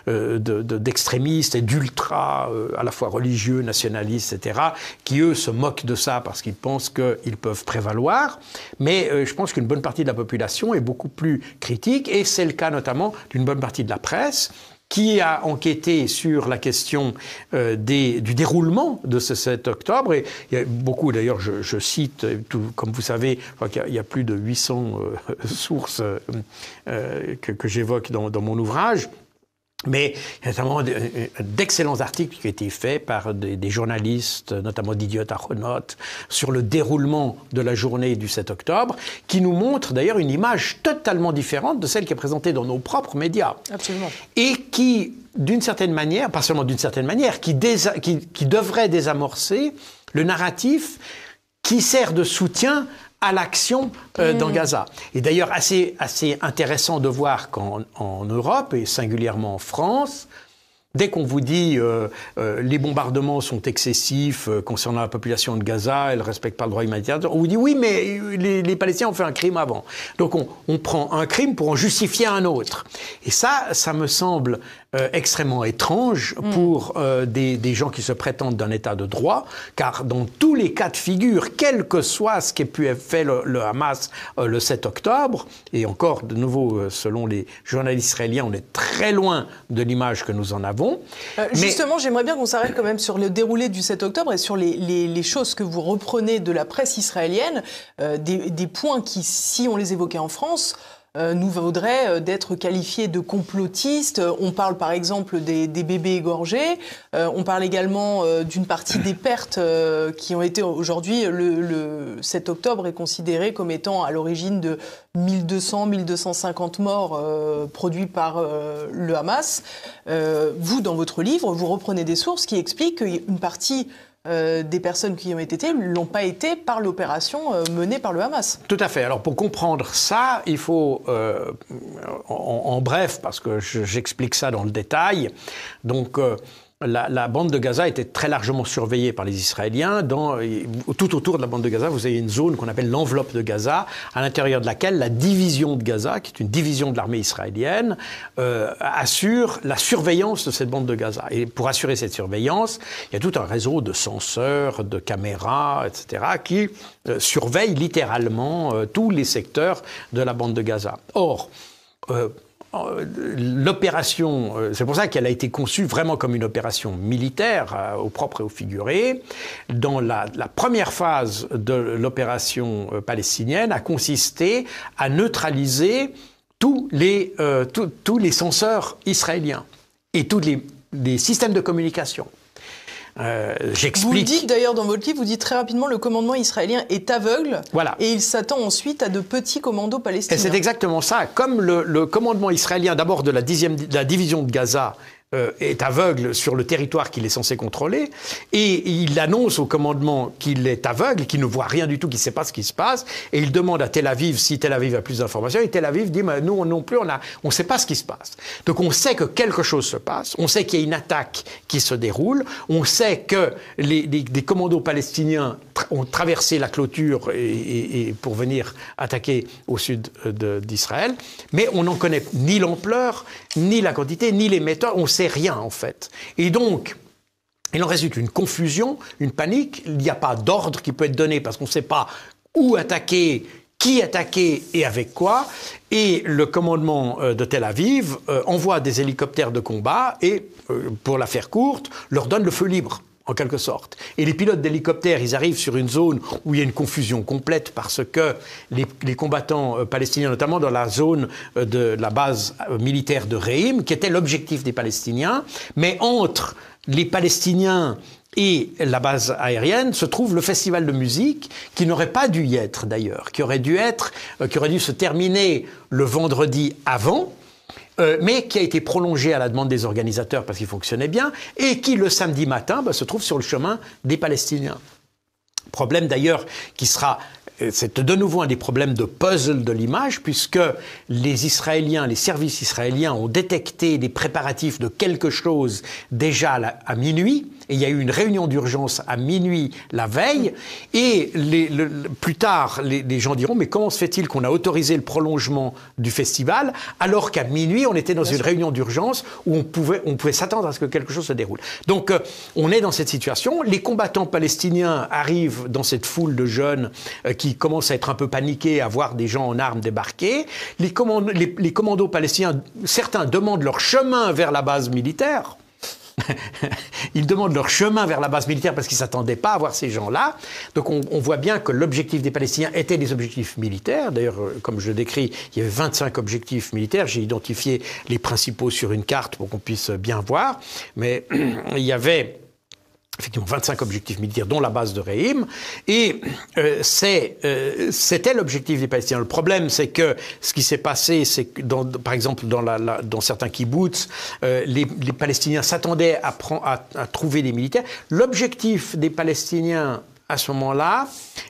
d'extrémistes et d'ultra, à la fois religieux, nationalistes, etc., qui eux se moquent de ça parce qu'ils pensent qu'ils peuvent prévaloir. Mais je pense qu'une bonne partie de la population est beaucoup plus critique, et c'est le cas notamment d'une bonne partie de la presse, qui a enquêté sur la question du déroulement de ce 7 octobre. Et il y a beaucoup, d'ailleurs, je cite, comme vous savez, il y a plus de 800 sources que j'évoque dans mon ouvrage. Mais il y a notamment d'excellents articles qui ont été faits par des journalistes, notamment d'Idiot Ahronot, sur le déroulement de la journée du 7 octobre, qui nous montrent d'ailleurs une image totalement différente de celle qui est présentée dans nos propres médias. Absolument. Et qui, d'une certaine manière, pas seulement d'une certaine manière, qui devrait désamorcer le narratif qui sert de soutien à l'action dans Gaza. Et d'ailleurs, assez intéressant de voir qu'en Europe, et singulièrement en France, dès qu'on vous dit les bombardements sont excessifs concernant la population de Gaza, elle ne respecte pas le droit humanitaire, on vous dit oui, mais les Palestiniens ont fait un crime avant. Donc on prend un crime pour en justifier un autre. Et ça me semble extrêmement étrange pour des gens qui se prétendent d'un état de droit, car dans tous les cas de figure, quel que soit ce qui ait pu être fait le Hamas le 7 octobre, et encore de nouveau selon les journalistes israéliens, on est très loin de l'image que nous en avons. Justement, j'aimerais bien qu'on s'arrête quand même sur le déroulé du 7 octobre et sur les choses que vous reprenez de la presse israélienne, des points qui, si on les évoquait en France, nous vaudrait d'être qualifiés de complotistes. On parle par exemple des bébés égorgés. On parle également d'une partie des pertes qui ont été aujourd'hui, le 7 octobre est considéré comme étant à l'origine de 1200-1250 morts produits par le Hamas. Vous, dans votre livre, vous reprenez des sources qui expliquent qu'une partie des personnes qui ont été tuées n'ont pas été par l'opération menée par le Hamas. Tout à fait. Alors pour comprendre ça, il faut, en bref, parce que j'explique ça dans le détail, donc la bande de Gaza était très largement surveillée par les Israéliens. Tout autour de la bande de Gaza, vous avez une zone qu'on appelle l'enveloppe de Gaza, à l'intérieur de laquelle la division de Gaza, qui est une division de l'armée israélienne, assure la surveillance de cette bande de Gaza. Et pour assurer cette surveillance, il y a tout un réseau de senseurs, de caméras, etc., qui surveillent littéralement tous les secteurs de la bande de Gaza. Or, l'opération, c'est pour ça qu'elle a été conçue vraiment comme une opération militaire, au propre et au figuré. Dans la première phase de l'opération palestinienne a consisté à neutraliser tous les censeurs israéliens et tous les systèmes de communication. Vous dites d'ailleurs dans votre livre, vous dites très rapidement le commandement israélien est aveugle, voilà. Et il s'attend ensuite à de petits commandos palestiniens. Et c'est exactement ça. Comme le commandement israélien d'abord de la division de Gaza est aveugle sur le territoire qu'il est censé contrôler, et il annonce au commandement qu'il est aveugle, qu'il ne voit rien du tout, qu'il ne sait pas ce qui se passe, et il demande à Tel Aviv si Tel Aviv a plus d'informations, et Tel Aviv dit « nous non plus, on ne sait pas ce qui se passe ». Donc on sait que quelque chose se passe, on sait qu'il y a une attaque qui se déroule, on sait que des commandos palestiniens ont traversé la clôture et pour venir attaquer au sud d'Israël, mais on n'en connaît ni l'ampleur, ni la quantité, ni les méthodes, on sait rien en fait. Et donc, il en résulte une confusion, une panique, il n'y a pas d'ordre qui peut être donné parce qu'on ne sait pas où attaquer, qui attaquer et avec quoi. Et le commandement de Tel Aviv envoie des hélicoptères de combat et, pour la faire courte, leur donne le feu libre. En quelque sorte. Et les pilotes d'hélicoptères, ils arrivent sur une zone où il y a une confusion complète parce que les combattants palestiniens, notamment dans la zone de la base militaire de Reim, qui était l'objectif des Palestiniens, mais entre les Palestiniens et la base aérienne se trouve le festival de musique qui n'aurait pas dû y être d'ailleurs, qui aurait dû se terminer le vendredi avant, mais qui a été prolongé à la demande des organisateurs parce qu'il fonctionnait bien, et qui, le samedi matin, se trouve sur le chemin des Palestiniens. Problème d'ailleurs qui sera... C'est de nouveau un des problèmes de puzzle de l'image, puisque les Israéliens, les services israéliens ont détecté des préparatifs de quelque chose déjà à minuit, et il y a eu une réunion d'urgence à minuit la veille, et plus tard, les gens diront « mais comment se fait-il qu'on a autorisé le prolongement du festival alors qu'à minuit, on était dans une réunion d'urgence où on pouvait s'attendre à ce que quelque chose se déroule ?» Donc, on est dans cette situation. Les combattants palestiniens arrivent dans cette foule de jeunes qui commencent à être un peu paniqués, à voir des gens en armes débarquer. Les commandos palestiniens, certains demandent leur chemin vers la base militaire. Ils demandent leur chemin vers la base militaire parce qu'ils ne s'attendaient pas à voir ces gens-là. Donc on voit bien que l'objectif des Palestiniens était des objectifs militaires. D'ailleurs, comme je décris, il y avait 25 objectifs militaires. J'ai identifié les principaux sur une carte pour qu'on puisse bien voir. Mais il y avait... effectivement 25 objectifs militaires, dont la base de Reim, et c'était l'objectif des Palestiniens. Le problème, c'est que ce qui s'est passé, c'est que, par exemple, dans certains kibboutz, les Palestiniens s'attendaient à trouver des militaires. L'objectif des Palestiniens, à ce moment-là,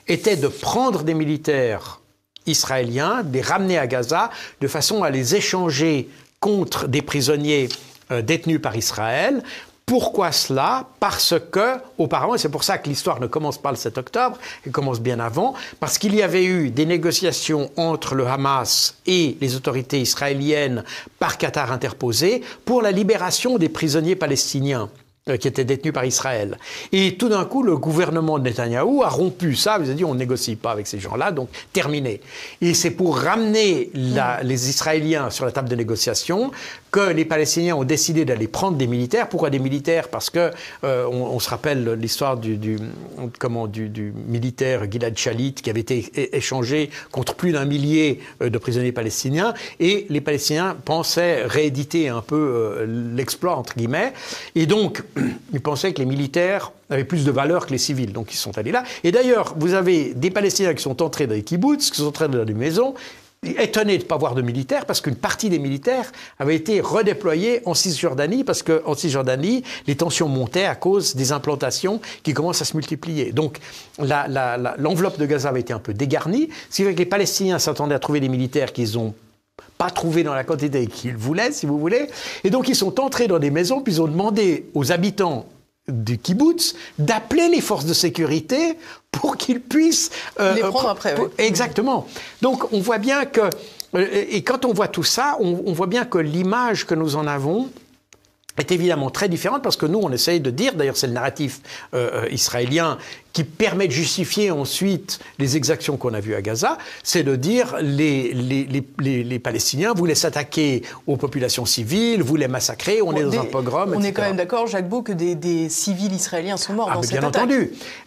était de prendre des militaires israéliens, de les ramener à Gaza, de façon à les échanger contre des prisonniers détenus par Israël. Pourquoi cela? Parce que, auparavant, et c'est pour ça que l'histoire ne commence pas le 7 octobre, elle commence bien avant, parce qu'il y avait eu des négociations entre le Hamas et les autorités israéliennes par Qatar interposées pour la libération des prisonniers palestiniens qui étaient détenus par Israël. Et tout d'un coup, le gouvernement de Netanyahou a rompu ça, il a dit on ne négocie pas avec ces gens-là, donc terminé. Et c'est pour ramener les Israéliens sur la table de négociation que les Palestiniens ont décidé d'aller prendre des militaires. Pourquoi des militaires? Parce que on se rappelle l'histoire du militaire Gilad Shalit qui avait été échangé contre plus d'1 millier de prisonniers palestiniens, et les Palestiniens pensaient rééditer un peu l'exploit, entre guillemets, et donc ils pensaient que les militaires avaient plus de valeur que les civils, donc ils sont allés là. Et d'ailleurs, vous avez des Palestiniens qui sont entrés dans les kibbutz, qui sont entrés dans des maisons, étonnés de ne pas voir de militaires, parce qu'une partie des militaires avait été redéployée en Cisjordanie, parce qu'en Cisjordanie, les tensions montaient à cause des implantations qui commencent à se multiplier. Donc l'enveloppe de Gaza avait été un peu dégarnie, ce qui fait que les Palestiniens s'attendaient à trouver des militaires qu'ils ont pas trouvé dans la quantité qu'ils voulaient, si vous voulez, et donc ils sont entrés dans des maisons, puis ils ont demandé aux habitants du kibbutz d'appeler les forces de sécurité pour qu'ils puissent les prendre après. Oui. Exactement. Donc on voit bien que et quand on voit tout ça, on voit bien que l'image que nous en avons est évidemment très différente, parce que nous on essaye de dire, d'ailleurs c'est le narratif israélien qui permet de justifier ensuite les exactions qu'on a vues à Gaza, c'est de dire les Palestiniens voulaient s'attaquer aux populations civiles, voulaient massacrer, on est dans un pogrom, etc. On est quand même d'accord, Jacques Beau, que des civils israéliens sont morts dans cette attaque.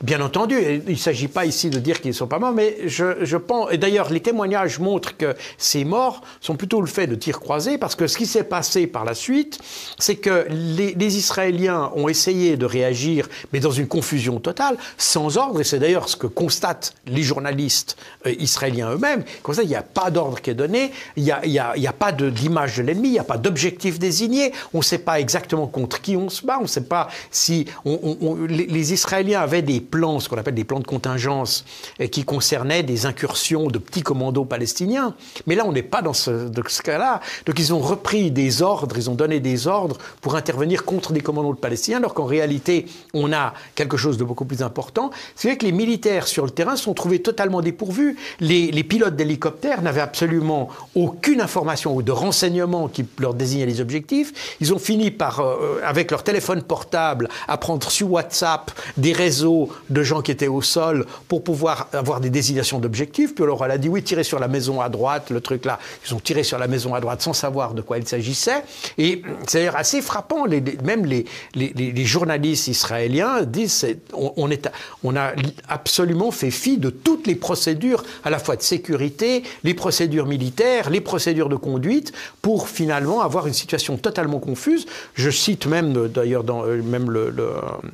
Bien entendu. Et il ne s'agit pas ici de dire qu'ils ne sont pas morts, mais je pense... Et d'ailleurs, les témoignages montrent que ces morts sont plutôt le fait de tirs croisés, parce que ce qui s'est passé par la suite, c'est que les Israéliens ont essayé de réagir, mais dans une confusion totale, sans ordre, et c'est d'ailleurs ce que constatent les journalistes israéliens eux-mêmes. Comme ça, il n'y a pas d'ordre qui est donné, il n'y a pas d'image de l'ennemi, il n'y a pas d'objectif désigné, on ne sait pas exactement contre qui on se bat, on ne sait pas si... les Israéliens avaient des plans, ce qu'on appelle des plans de contingence, qui concernaient des incursions de petits commandos palestiniens, mais là, on n'est pas dans ce cas-là. Donc, ils ont repris des ordres, ils ont donné des ordres pour intervenir contre des commandos palestiniens, alors qu'en réalité, on a quelque chose de beaucoup plus important. C'est vrai que les militaires sur le terrain se sont trouvés totalement dépourvus. Les pilotes d'hélicoptères n'avaient absolument aucune information ou de renseignements qui leur désignaient les objectifs. Ils ont fini par, avec leur téléphone portable, à prendre sur WhatsApp des réseaux de gens qui étaient au sol pour pouvoir avoir des désignations d'objectifs. Puis alors elle a dit oui, tirez sur la maison à droite, le truc là. Ils ont tiré sur la maison à droite sans savoir de quoi il s'agissait. Et c'est d'ailleurs assez frappant. Même les journalistes israéliens disent on a absolument fait fi de toutes les procédures, à la fois de sécurité, les procédures militaires, les procédures de conduite, pour finalement avoir une situation totalement confuse. Je cite même, d'ailleurs, dans même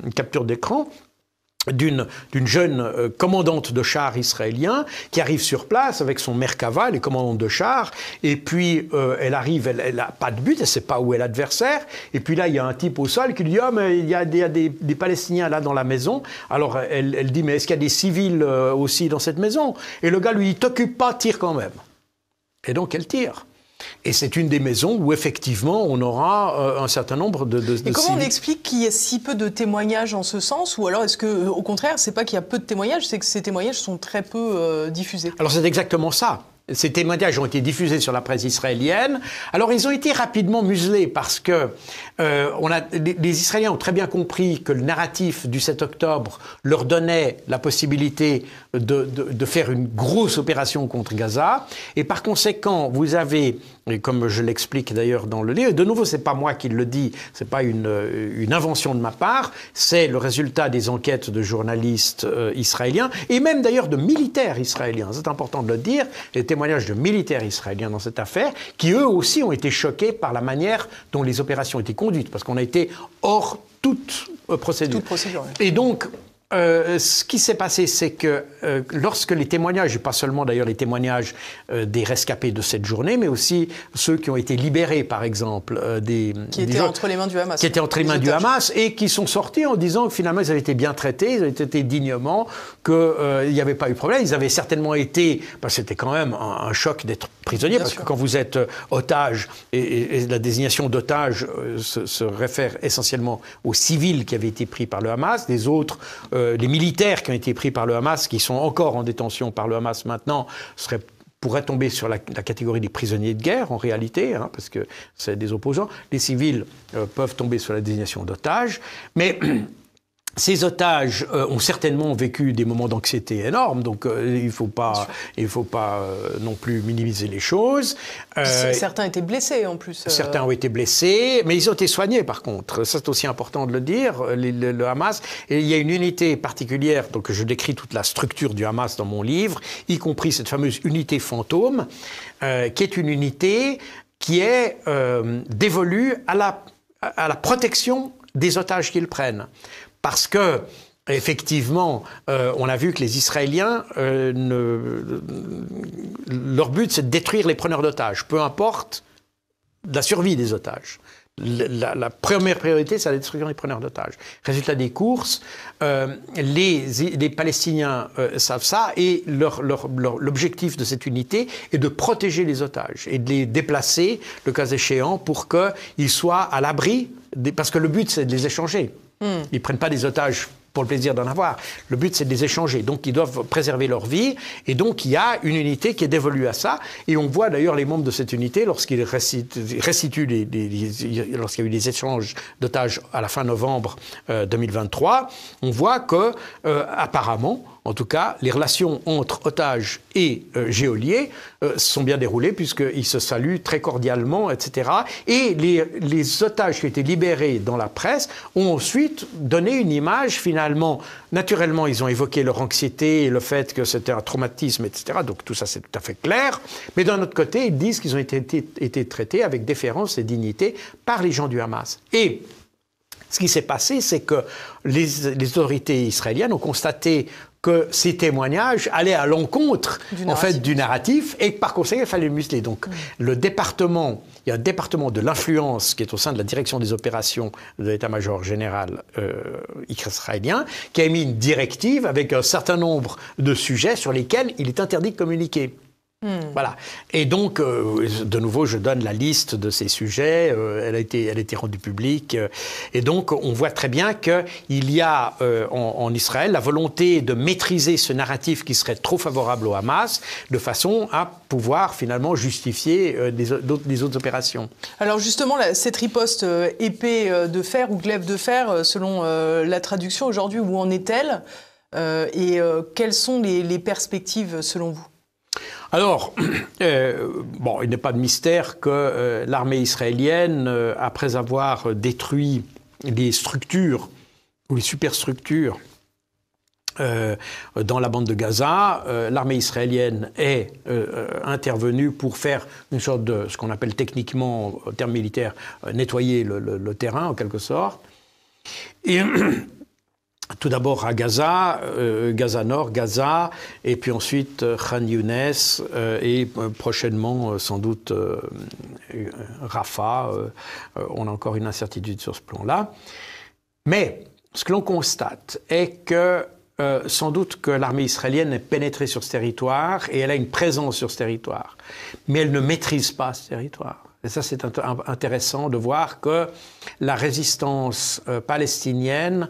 une capture d'écran, d'une jeune commandante de char israélien qui arrive sur place avec son Merkava, les commandantes de char, et puis elle arrive, elle n'a pas de but, elle ne sait pas où est l'adversaire, et puis là il y a un type au sol qui lui dit « Ah, mais il y a des Palestiniens là dans la maison », alors elle dit « Mais est-ce qu'il y a des civils aussi dans cette maison ?» Et le gars lui dit « T'occupe pas, tire quand même ». Et donc elle tire. Et c'est une des maisons où, effectivement, on aura un certain nombre de Et comment civils. on explique qu'il y ait si peu de témoignages en ce sens? Ou alors est-ce que, au contraire, c'est pas qu'il y a peu de témoignages, c'est que ces témoignages sont très peu diffusés? Alors c'est exactement ça. Ces témoignages ont été diffusés sur la presse israélienne. Alors ils ont été rapidement muselés parce que les Israéliens ont très bien compris que le narratif du 7 octobre leur donnait la possibilité de faire une grosse opération contre Gaza. Et par conséquent, vous avez, et comme je l'explique d'ailleurs dans le livre, et de nouveau c'est pas moi qui le dis, c'est pas une invention de ma part, c'est le résultat des enquêtes de journalistes israéliens et même d'ailleurs de militaires israéliens. C'est important de le dire. Les témoignages de militaires israéliens dans cette affaire, qui eux aussi ont été choqués par la manière dont les opérations étaient conduites, parce qu'on a été hors toute procédure. Toute procédure, oui. Et donc, ce qui s'est passé, c'est que lorsque les témoignages, et pas seulement d'ailleurs les témoignages des rescapés de cette journée, mais aussi ceux qui ont été libérés, par exemple, qui étaient entre les mains du Hamas. Qui étaient entre les mains du Hamas et qui sont sortis en disant que finalement ils avaient été bien traités, ils avaient été dignement, qu'il n'y avait pas eu de problème. Ils avaient certainement été, c'était quand même un choc d'être prisonnier, parce que quand vous êtes otage, et la désignation d'otage se réfère essentiellement aux civils qui avaient été pris par le Hamas, des autres, les militaires qui ont été pris par le Hamas, qui sont encore en détention par le Hamas maintenant, pourraient tomber sur la catégorie des prisonniers de guerre, en réalité, hein, parce que c'est des opposants. Les civils peuvent tomber sur la désignation d'otages, mais ces otages ont certainement vécu des moments d'anxiété énormes, donc il faut pas non plus minimiser les choses. Certains étaient blessés en plus. Certains ont été blessés, mais ils ont été soignés par contre. Ça c'est aussi important de le dire. Le Hamas, et il y a une unité particulière, donc je décris toute la structure du Hamas dans mon livre, y compris cette fameuse unité fantôme, qui est une unité qui est dévolue à la protection des otages qu'ils prennent. Parce que, effectivement, on a vu que les Israéliens, leur but, c'est de détruire les preneurs d'otages, peu importe la survie des otages. La première priorité, c'est la destruction des preneurs d'otages. Résultat des courses, les Palestiniens savent ça, et l'objectif de cette unité est de protéger les otages et de les déplacer, le cas échéant, pour qu'ils soient à l'abri, parce que le but, c'est de les échanger. Ils ne prennent pas des otages pour le plaisir d'en avoir. Le but, c'est de les échanger. Donc, ils doivent préserver leur vie. Et donc, il y a une unité qui est dévolue à ça. Et on voit d'ailleurs les membres de cette unité, lorsqu'ils restituent lorsqu'il y a eu des échanges d'otages à la fin novembre 2023, on voit que, apparemment, en tout cas, les relations entre otages et geôliers se sont bien déroulées puisqu'ils se saluent très cordialement, etc. Et les otages qui ont été libérés dans la presse ont ensuite donné une image, finalement, naturellement, ils ont évoqué leur anxiété et le fait que c'était un traumatisme, etc. Donc tout ça, c'est tout à fait clair. Mais d'un autre côté, ils disent qu'ils ont été traités avec déférence et dignité par les gens du Hamas. Et ce qui s'est passé, c'est que les autorités israéliennes ont constaté que ces témoignages allaient à l'encontre, en fait, du narratif, et par conséquent, il fallait le museler. Donc, il y a un département de l'influence qui est au sein de la direction des opérations de l'état-major général israélien, qui a émis une directive avec un certain nombre de sujets sur lesquels il est interdit de communiquer. Voilà. Et donc, de nouveau, je donne la liste de ces sujets. Elle a été rendue publique. Et donc, on voit très bien qu'il y a en Israël la volonté de maîtriser ce narratif qui serait trop favorable au Hamas, de façon à pouvoir finalement justifier les autres opérations. Alors justement, cette riposte épée de fer ou glaive de fer, selon la traduction aujourd'hui, où en est-elle et quelles sont les perspectives selon vous ? Alors, il n'est pas de mystère que l'armée israélienne, après avoir détruit les structures ou les superstructures dans la bande de Gaza, l'armée israélienne est intervenue pour faire une sorte de, ce qu'on appelle techniquement, en termes militaires, nettoyer le terrain, en quelque sorte. Et tout d'abord à Gaza, Gaza Nord, Gaza, et puis ensuite Khan Younes, et prochainement sans doute Rafah. On a encore une incertitude sur ce plan-là. Mais ce que l'on constate est que sans doute que l'armée israélienne est pénétrée sur ce territoire et elle a une présence sur ce territoire. Mais elle ne maîtrise pas ce territoire. Et ça, c'est intéressant de voir que la résistance palestinienne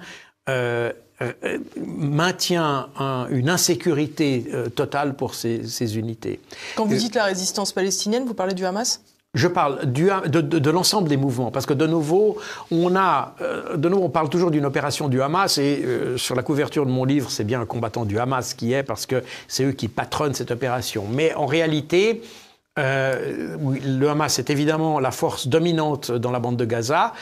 maintient une insécurité totale pour ces unités. Quand vous dites la résistance palestinienne, vous parlez du Hamas ? Je parle de l'ensemble des mouvements, parce que de nouveau, on parle toujours d'une opération du Hamas, et sur la couverture de mon livre, c'est bien un combattant du Hamas qui est, parce que c'est eux qui patronnent cette opération. Mais en réalité, le Hamas est évidemment la force dominante dans la bande de Gaza,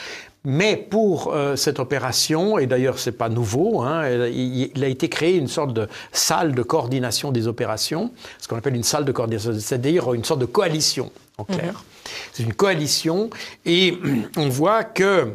mais pour cette opération, et d'ailleurs c'est pas nouveau, il a été créé une sorte de salle de coordination des opérations, ce qu'on appelle une salle de coordination, c'est-à-dire une sorte de coalition, en clair. C'est une coalition, et on voit que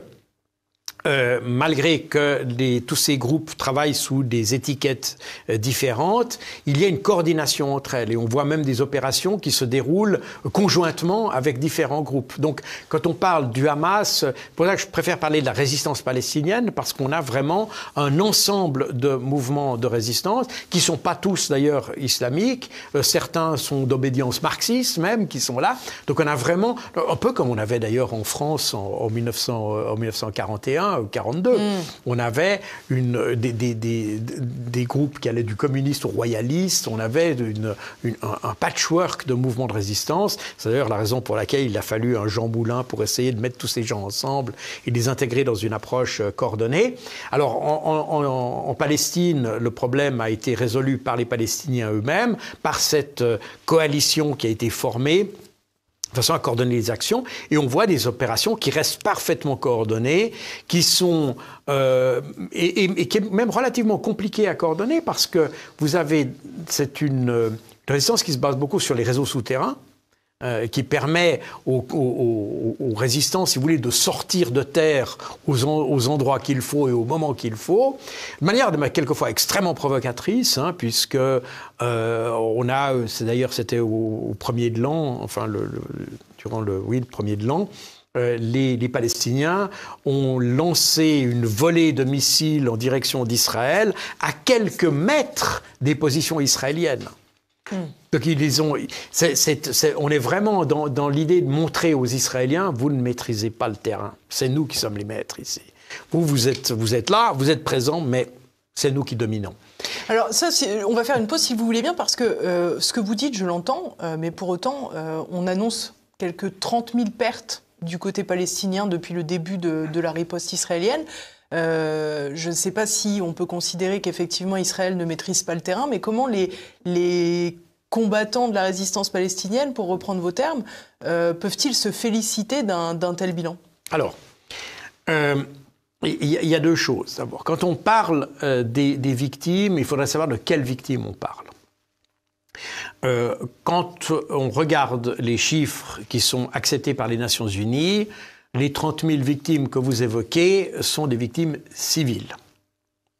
malgré que tous ces groupes travaillent sous des étiquettes différentes, il y a une coordination entre elles. Et on voit même des opérations qui se déroulent conjointement avec différents groupes. Donc, quand on parle du Hamas, pour ça que je préfère parler de la résistance palestinienne, parce qu'on a vraiment un ensemble de mouvements de résistance, qui ne sont pas tous d'ailleurs islamiques. Certains sont d'obédience marxiste même, qui sont là. Donc, on a vraiment, un peu comme on avait d'ailleurs en France en 1941, 41, 42. On avait des groupes qui allaient du communiste au royaliste. On avait un patchwork de mouvements de résistance. C'est d'ailleurs la raison pour laquelle il a fallu un Jean Moulin pour essayer de mettre tous ces gens ensemble et les intégrer dans une approche coordonnée. Alors, en Palestine, le problème a été résolu par les Palestiniens eux-mêmes, par cette coalition qui a été formée de façon à coordonner les actions, et on voit des opérations qui restent parfaitement coordonnées, qui sont et qui est même relativement compliquées à coordonner parce que vous avez une résistance qui se base beaucoup sur les réseaux souterrains, qui permet aux résistants, si vous voulez, de sortir de terre aux endroits qu'il faut et au moment qu'il faut, de manière quelquefois extrêmement provocatrice, puisque c'était au premier de l'an, enfin durant le premier de l'an, les Palestiniens ont lancé une volée de missiles en direction d'Israël à quelques mètres des positions israéliennes. Donc on est vraiment dans l'idée de montrer aux Israéliens, vous ne maîtrisez pas le terrain, c'est nous qui sommes les maîtres ici. Vous êtes là, vous êtes présents, mais c'est nous qui dominons. Alors ça, on va faire une pause si vous voulez bien, parce que ce que vous dites, je l'entends, mais pour autant, on annonce quelques 30 000 pertes du côté palestinien depuis le début de la riposte israélienne. Je ne sais pas si on peut considérer qu'effectivement Israël ne maîtrise pas le terrain, mais comment les combattants de la résistance palestinienne, pour reprendre vos termes, peuvent-ils se féliciter d'un tel bilan? Alors, il y a deux choses. D'abord, quand on parle des victimes, il faudrait savoir de quelles victimes on parle. Quand on regarde les chiffres qui sont acceptés par les Nations Unies, les 30 000 victimes que vous évoquez sont des victimes civiles,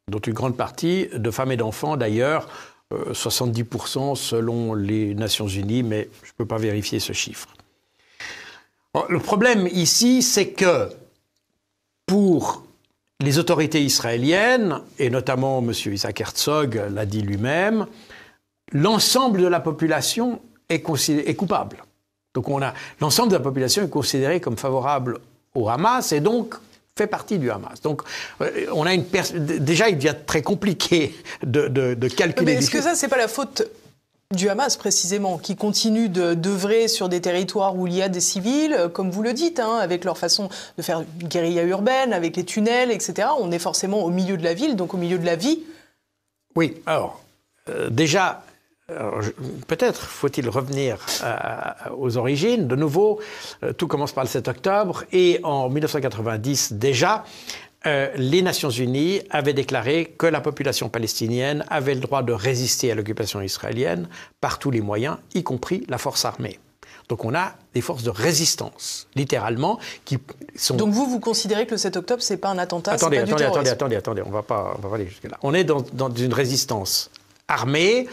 dont une grande partie de femmes et d'enfants d'ailleurs, 70% selon les Nations Unies, mais je ne peux pas vérifier ce chiffre. Bon, le problème ici, c'est que pour les autorités israéliennes, et notamment M. Isaac Herzog l'a dit lui-même, l'ensemble de la population est coupable. Donc l'ensemble de la population est considérée comme favorable au Hamas et donc fait partie du Hamas. Donc on a déjà il devient très compliqué de calculer. Mais est-ce que ça c'est pas la faute du Hamas précisément, qui continue d'œuvrer sur des territoires où il y a des civils, comme vous le dites, avec leur façon de faire une guérilla urbaine, avec les tunnels, etc. On est forcément au milieu de la ville, donc au milieu de la vie. Oui, alors déjà. Peut-être faut-il revenir aux origines. De nouveau, tout commence par le 7 octobre et en 1990 déjà, les Nations Unies avaient déclaré que la population palestinienne avait le droit de résister à l'occupation israélienne par tous les moyens, y compris la force armée. Donc on a des forces de résistance, littéralement, qui sont... Donc vous considérez que le 7 octobre, c'est pas un attentat, attendez, c'est pas du terrorisme. Attendez, on va pas aller jusque-là. On est dans une résistance armée,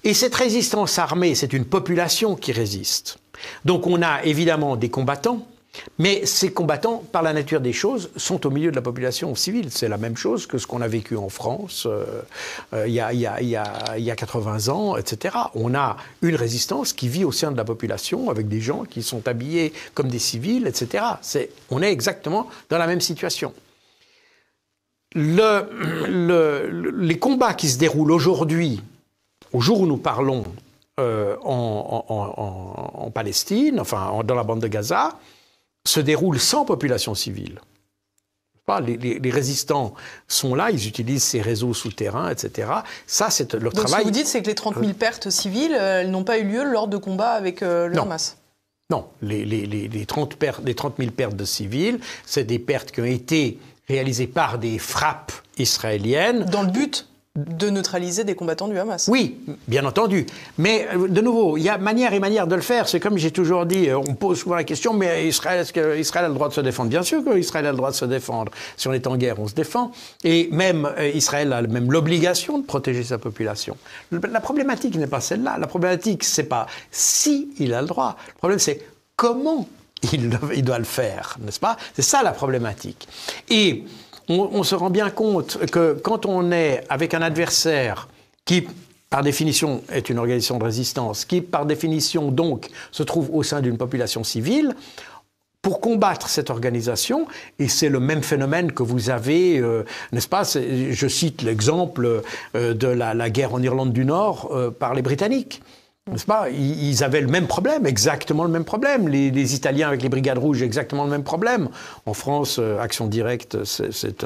et cette résistance armée, c'est une population qui résiste. Donc on a évidemment des combattants, mais ces combattants, par la nature des choses, sont au milieu de la population civile. C'est la même chose que ce qu'on a vécu en France il y a 80 ans, etc. On a une résistance qui vit au sein de la population, avec des gens qui sont habillés comme des civils, etc. On est exactement dans la même situation. Les combats qui se déroulent aujourd'hui, au jour où nous parlons en Palestine, enfin dans la bande de Gaza, se déroulent sans population civile. Les résistants sont là, ils utilisent ces réseaux souterrains, etc. Ça, c'est leur travail. Donc ce que vous dites, c'est que les 30 000 pertes civiles, elles n'ont pas eu lieu lors de combats avec le Hamas? Non, les 30 000 pertes de civils, c'est des pertes qui ont été réalisées par des frappes israéliennes. Dans le but de neutraliser des combattants du Hamas. Oui, bien entendu. Mais de nouveau, il y a manière et manière de le faire. C'est comme j'ai toujours dit, on pose souvent la question, mais est-ce qu'Israël a le droit de se défendre? Bien sûr qu'Israël a le droit de se défendre. Si on est en guerre, on se défend. Et même Israël a même l'obligation de protéger sa population. La problématique n'est pas celle-là. La problématique, c'est pas si il a le droit. Le problème, c'est comment il doit le faire, n'est-ce pas? C'est ça la problématique. Et on se rend bien compte que quand on est avec un adversaire qui, par définition, est une organisation de résistance, qui, par définition, donc, se trouve au sein d'une population civile, pour combattre cette organisation, et c'est le même phénomène que vous avez, n'est-ce pas, je cite l'exemple de la guerre en Irlande du Nord par les Britanniques. N'est-ce pas? Ils avaient le même problème, exactement le même problème. Les Italiens avec les Brigades Rouges, exactement le même problème. En France, Action Directe, c'est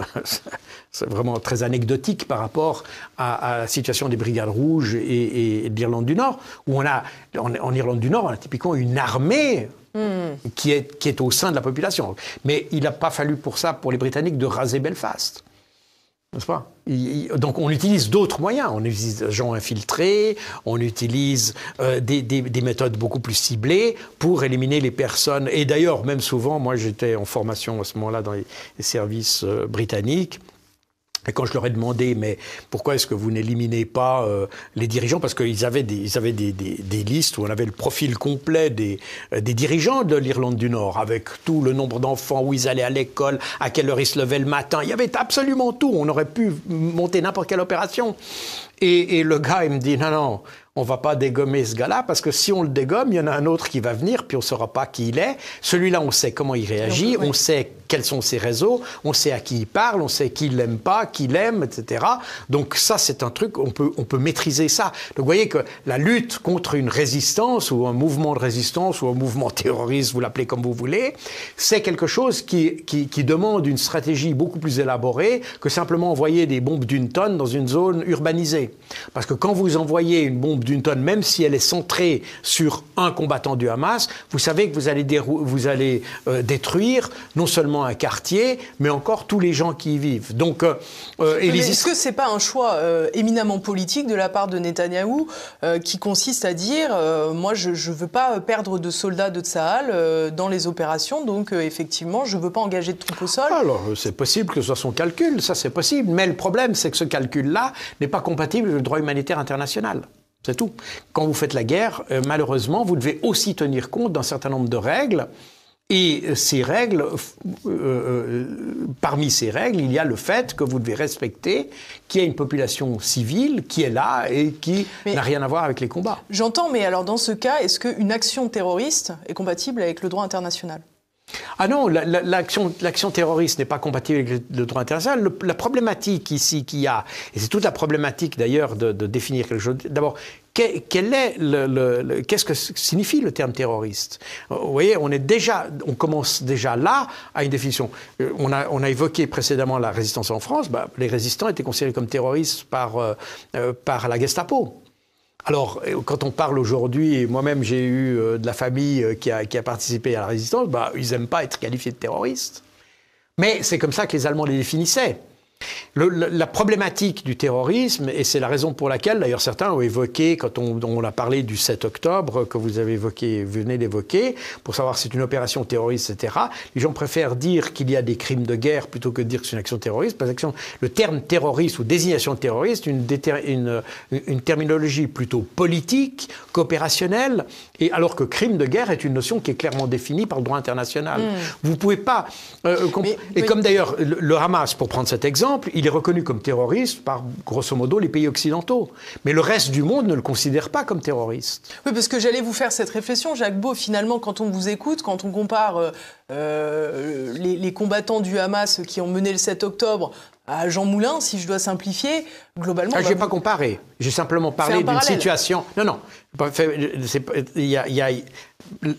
vraiment très anecdotique par rapport à la situation des Brigades Rouges et de l'Irlande du Nord, où en Irlande du Nord, on a typiquement une armée qui est au sein de la population. Mais il n'a pas fallu pour ça, pour les Britanniques, de raser Belfast. N'est-ce pas? Donc on utilise d'autres moyens, on utilise des gens infiltrés, on utilise des méthodes beaucoup plus ciblées pour éliminer les personnes. Et d'ailleurs, même souvent, moi j'étais en formation à ce moment-là dans les services britanniques. Et quand je leur ai demandé, mais pourquoi est-ce que vous n'éliminez pas les dirigeants? Parce qu'ils avaient des listes où on avait le profil complet des dirigeants de l'Irlande du Nord, avec tout le nombre d'enfants, où ils allaient à l'école, à quelle heure ils se levaient le matin. Il y avait absolument tout. On aurait pu monter n'importe quelle opération. Et le gars, il me dit, non, on va pas dégommer ce gars-là, parce que si on le dégomme, il y en a un autre qui va venir, puis on saura pas qui il est. Celui-là, on sait comment il réagit, on sait quels sont ses réseaux, on sait à qui il parle, on sait qui l'aime pas, qui l'aime, etc. Donc ça, c'est un truc, on peut maîtriser ça. Donc vous voyez que la lutte contre une résistance, ou un mouvement de résistance, ou un mouvement terroriste, vous l'appelez comme vous voulez, c'est quelque chose qui demande une stratégie beaucoup plus élaborée que simplement envoyer des bombes d'une tonne dans une zone urbanisée. Parce que quand vous envoyez une bombe d'une tonne, même si elle est centrée sur un combattant du Hamas, vous savez que vous allez détruire non seulement un quartier, mais encore tous les gens qui y vivent. Donc, est-ce que c'est pas un choix éminemment politique de la part de Netanyahou qui consiste à dire moi je veux pas perdre de soldats de Tsahal dans les opérations, donc effectivement je veux pas engager de troupes au sol? Alors c'est possible que ce soit son calcul, ça c'est possible, mais le problème c'est que ce calcul-là n'est pas compatible avec le droit humanitaire international. C'est tout. Quand vous faites la guerre, malheureusement, vous devez aussi tenir compte d'un certain nombre de règles. Et ces règles, parmi ces règles, il y a le fait que vous devez respecter qu'il y a une population civile qui est là et qui n'a rien à voir avec les combats. J'entends, mais alors dans ce cas, est-ce qu'une action terroriste est compatible avec le droit international? Ah non, l'action terroriste n'est pas compatible avec le droit international. La problématique ici qu'il y a, et c'est toute la problématique d'ailleurs de définir quelque chose. D'abord, qu'est-ce que signifie le terme terroriste? Vous voyez, on commence déjà là à une définition. On a évoqué précédemment la résistance en France. Les résistants étaient considérés comme terroristes par la Gestapo. Alors, quand on parle aujourd'hui, et moi-même j'ai eu de la famille qui a participé à la résistance, ils n'aiment pas être qualifiés de terroristes. Mais c'est comme ça que les Allemands les définissaient. La problématique du terrorisme, et c'est la raison pour laquelle, d'ailleurs, certains ont évoqué, quand on a parlé du 7 octobre, que vous avez évoqué, venez d'évoquer, pour savoir si c'est une opération terroriste, etc., les gens préfèrent dire qu'il y a des crimes de guerre plutôt que de dire que c'est une action terroriste, parce que le terme terroriste ou désignation de terroriste, une terminologie plutôt politique, qu'opérationnelle, et alors que crime de guerre est une notion qui est clairement définie par le droit international. Vous ne pouvez pas... comme d'ailleurs, le Hamas, pour prendre cet exemple, il est reconnu comme terroriste par, grosso modo, les pays occidentaux. Mais le reste du monde ne le considère pas comme terroriste. Oui, parce que j'allais vous faire cette réflexion, Jacques Beau. Finalement, quand on vous écoute, quand on compare les combattants du Hamas qui ont mené le 7 octobre à Jean Moulin, si je dois simplifier, globalement... je n'ai pas comparé. J'ai simplement parlé d'une situation... Non.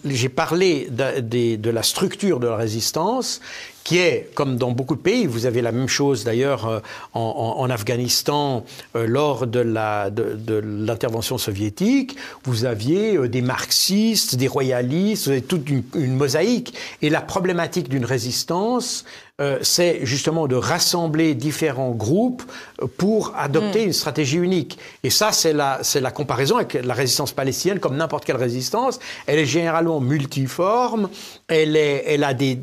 J'ai parlé de la structure de la résistance qui est, comme dans beaucoup de pays, vous avez la même chose d'ailleurs en Afghanistan lors de l'intervention soviétique, vous aviez des marxistes, des royalistes, vous avez toute une mosaïque. Et la problématique d'une résistance, c'est justement de rassembler différents groupes pour adopter une stratégie unique. Et ça, c'est la comparaison avec la résistance palestinienne, comme n'importe quelle résistance. Elle est généralement multiforme, elle a des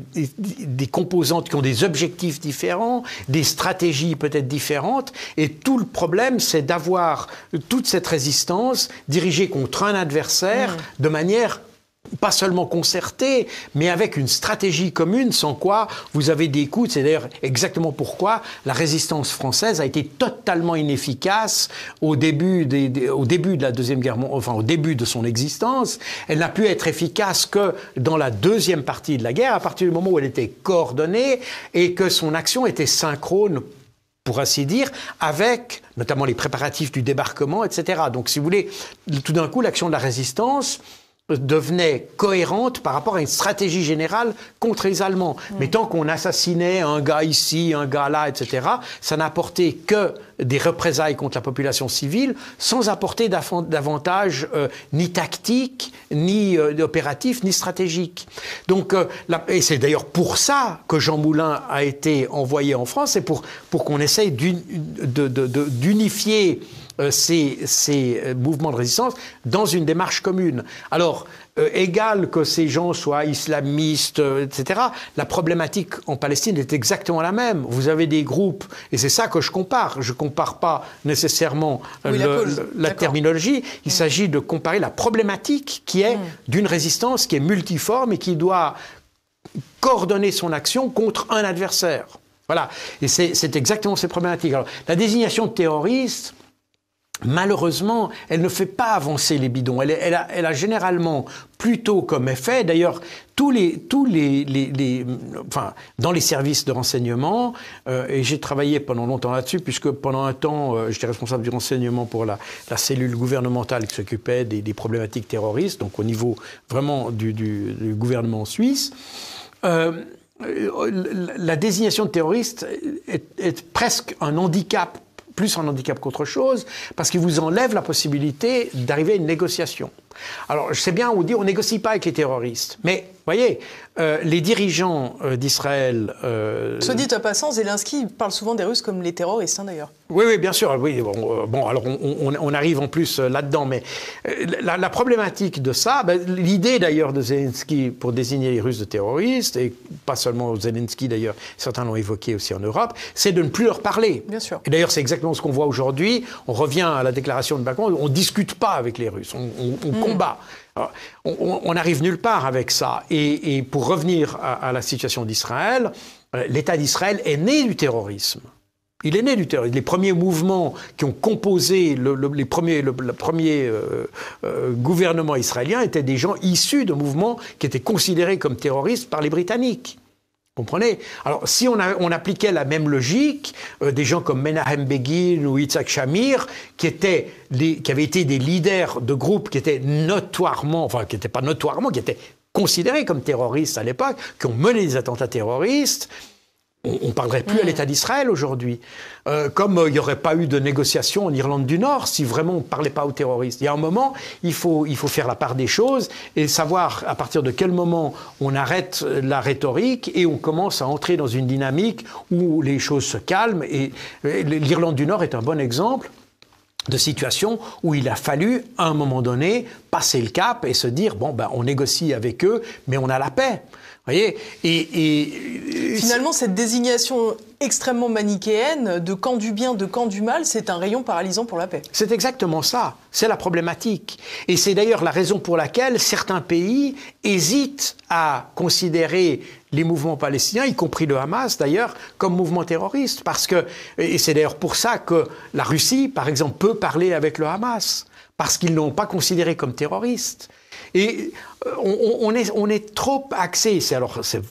composantes qui ont des objectifs différents, des stratégies peut-être différentes, et tout le problème, c'est d'avoir toute cette résistance dirigée contre un adversaire de manière pas seulement concertée, mais avec une stratégie commune, sans quoi vous avez des coups. C'est d'ailleurs exactement pourquoi la résistance française a été totalement inefficace au début de la Deuxième Guerre mondiale, enfin au début de son existence. Elle n'a pu être efficace que dans la deuxième partie de la guerre, à partir du moment où elle était coordonnée et que son action était synchrone, pour ainsi dire, avec notamment les préparatifs du débarquement, etc. Donc, si vous voulez, tout d'un coup, l'action de la résistance devenait cohérente par rapport à une stratégie générale contre les Allemands. Mais tant qu'on assassinait un gars ici, un gars là, etc., ça n'apportait que des représailles contre la population civile, sans apporter d'avantages ni tactiques, ni opératifs, ni stratégiques. Donc, et c'est d'ailleurs pour ça que Jean Moulin a été envoyé en France, c'est pour qu'on essaye d'unifier ces mouvements de résistance dans une démarche commune. Alors, égal que ces gens soient islamistes, etc., la problématique en Palestine est exactement la même. Vous avez des groupes, et c'est ça que je compare. Je ne compare pas nécessairement la terminologie. Il s'agit de comparer la problématique qui est d'une résistance qui est multiforme et qui doit coordonner son action contre un adversaire. Voilà. Et c'est exactement ces problématiques. Alors, la désignation de terroriste, malheureusement, elle ne fait pas avancer les bidons. Elle a généralement plutôt comme effet, d'ailleurs, enfin, dans les services de renseignement, et j'ai travaillé pendant longtemps là-dessus, puisque pendant un temps, j'étais responsable du renseignement pour la cellule gouvernementale qui s'occupait des problématiques terroristes, donc au niveau vraiment du gouvernement suisse. La désignation de terroriste est presque un handicap, plus un handicap qu'autre chose, parce qu'il vous enlève la possibilité d'arriver à une négociation. Alors, je sais bien, on dit on ne négocie pas avec les terroristes, mais, vous voyez, les dirigeants d'Israël... Soit dit en passant, Zelensky parle souvent des Russes comme les terroristes, hein, d'ailleurs. Oui, bien sûr. Oui, bon, alors on arrive en plus là-dedans, mais la problématique de ça, l'idée d'ailleurs de Zelensky pour désigner les Russes de terroristes, et pas seulement Zelensky d'ailleurs, certains l'ont évoqué aussi en Europe, c'est de ne plus leur parler. Bien sûr. Et d'ailleurs, c'est exactement ce qu'on voit aujourd'hui. On revient à la déclaration de Macron, on ne discute pas avec les Russes, on combat. Alors, on n'arrive nulle part avec ça. Et pour revenir à la situation d'Israël, l'État d'Israël est né du terrorisme. Il est né du terrorisme. Les premiers mouvements qui ont composé le premier gouvernement israélien étaient des gens issus de mouvements qui étaient considérés comme terroristes par les Britanniques. Vous comprenez? Alors, si on appliquait la même logique, des gens comme Menahem Begin ou Yitzhak Shamir, qui avaient été des leaders de groupes qui étaient notoirement, enfin, qui n'étaient pas notoirement, qui étaient considérés comme terroristes à l'époque, qui ont mené des attentats terroristes, on ne parlerait plus à l'État d'Israël aujourd'hui. Comme il n'y aurait pas eu de négociation en Irlande du Nord si vraiment on ne parlait pas aux terroristes. Il y a un moment, il faut faire la part des choses et savoir à partir de quel moment on arrête la rhétorique et on commence à entrer dans une dynamique où les choses se calment. Et l'Irlande du Nord est un bon exemple de situation où il a fallu, à un moment donné, passer le cap et se dire, bon, on négocie avec eux, mais on a la paix. Vous voyez, et finalement, cette désignation extrêmement manichéenne de camp du bien, de camp du mal, c'est un rayon paralysant pour la paix. C'est exactement ça. C'est la problématique. Et c'est d'ailleurs la raison pour laquelle certains pays hésitent à considérer les mouvements palestiniens, y compris le Hamas d'ailleurs, comme mouvement terroriste. Et c'est d'ailleurs pour ça que la Russie, par exemple, peut parler avec le Hamas. Parce qu'ils ne l'ont pas considéré comme terroriste. Et on est trop axé, c'est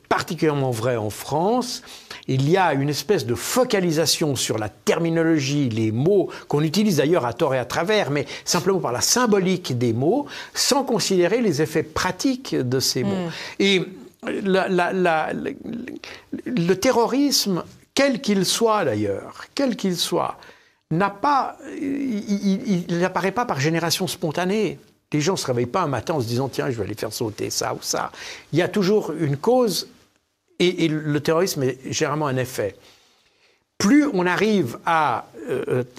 particulièrement vrai en France, il y a une espèce de focalisation sur la terminologie, les mots, qu'on utilise d'ailleurs à tort et à travers, mais simplement par la symbolique des mots, sans considérer les effets pratiques de ces mots. Et le terrorisme, quel qu'il soit d'ailleurs, il n'apparaît pas par génération spontanée. Les gens ne se réveillent pas un matin en se disant « Tiens, je vais aller faire sauter ça ou ça ». Il y a toujours une cause et le terrorisme est généralement un effet. Plus on arrive à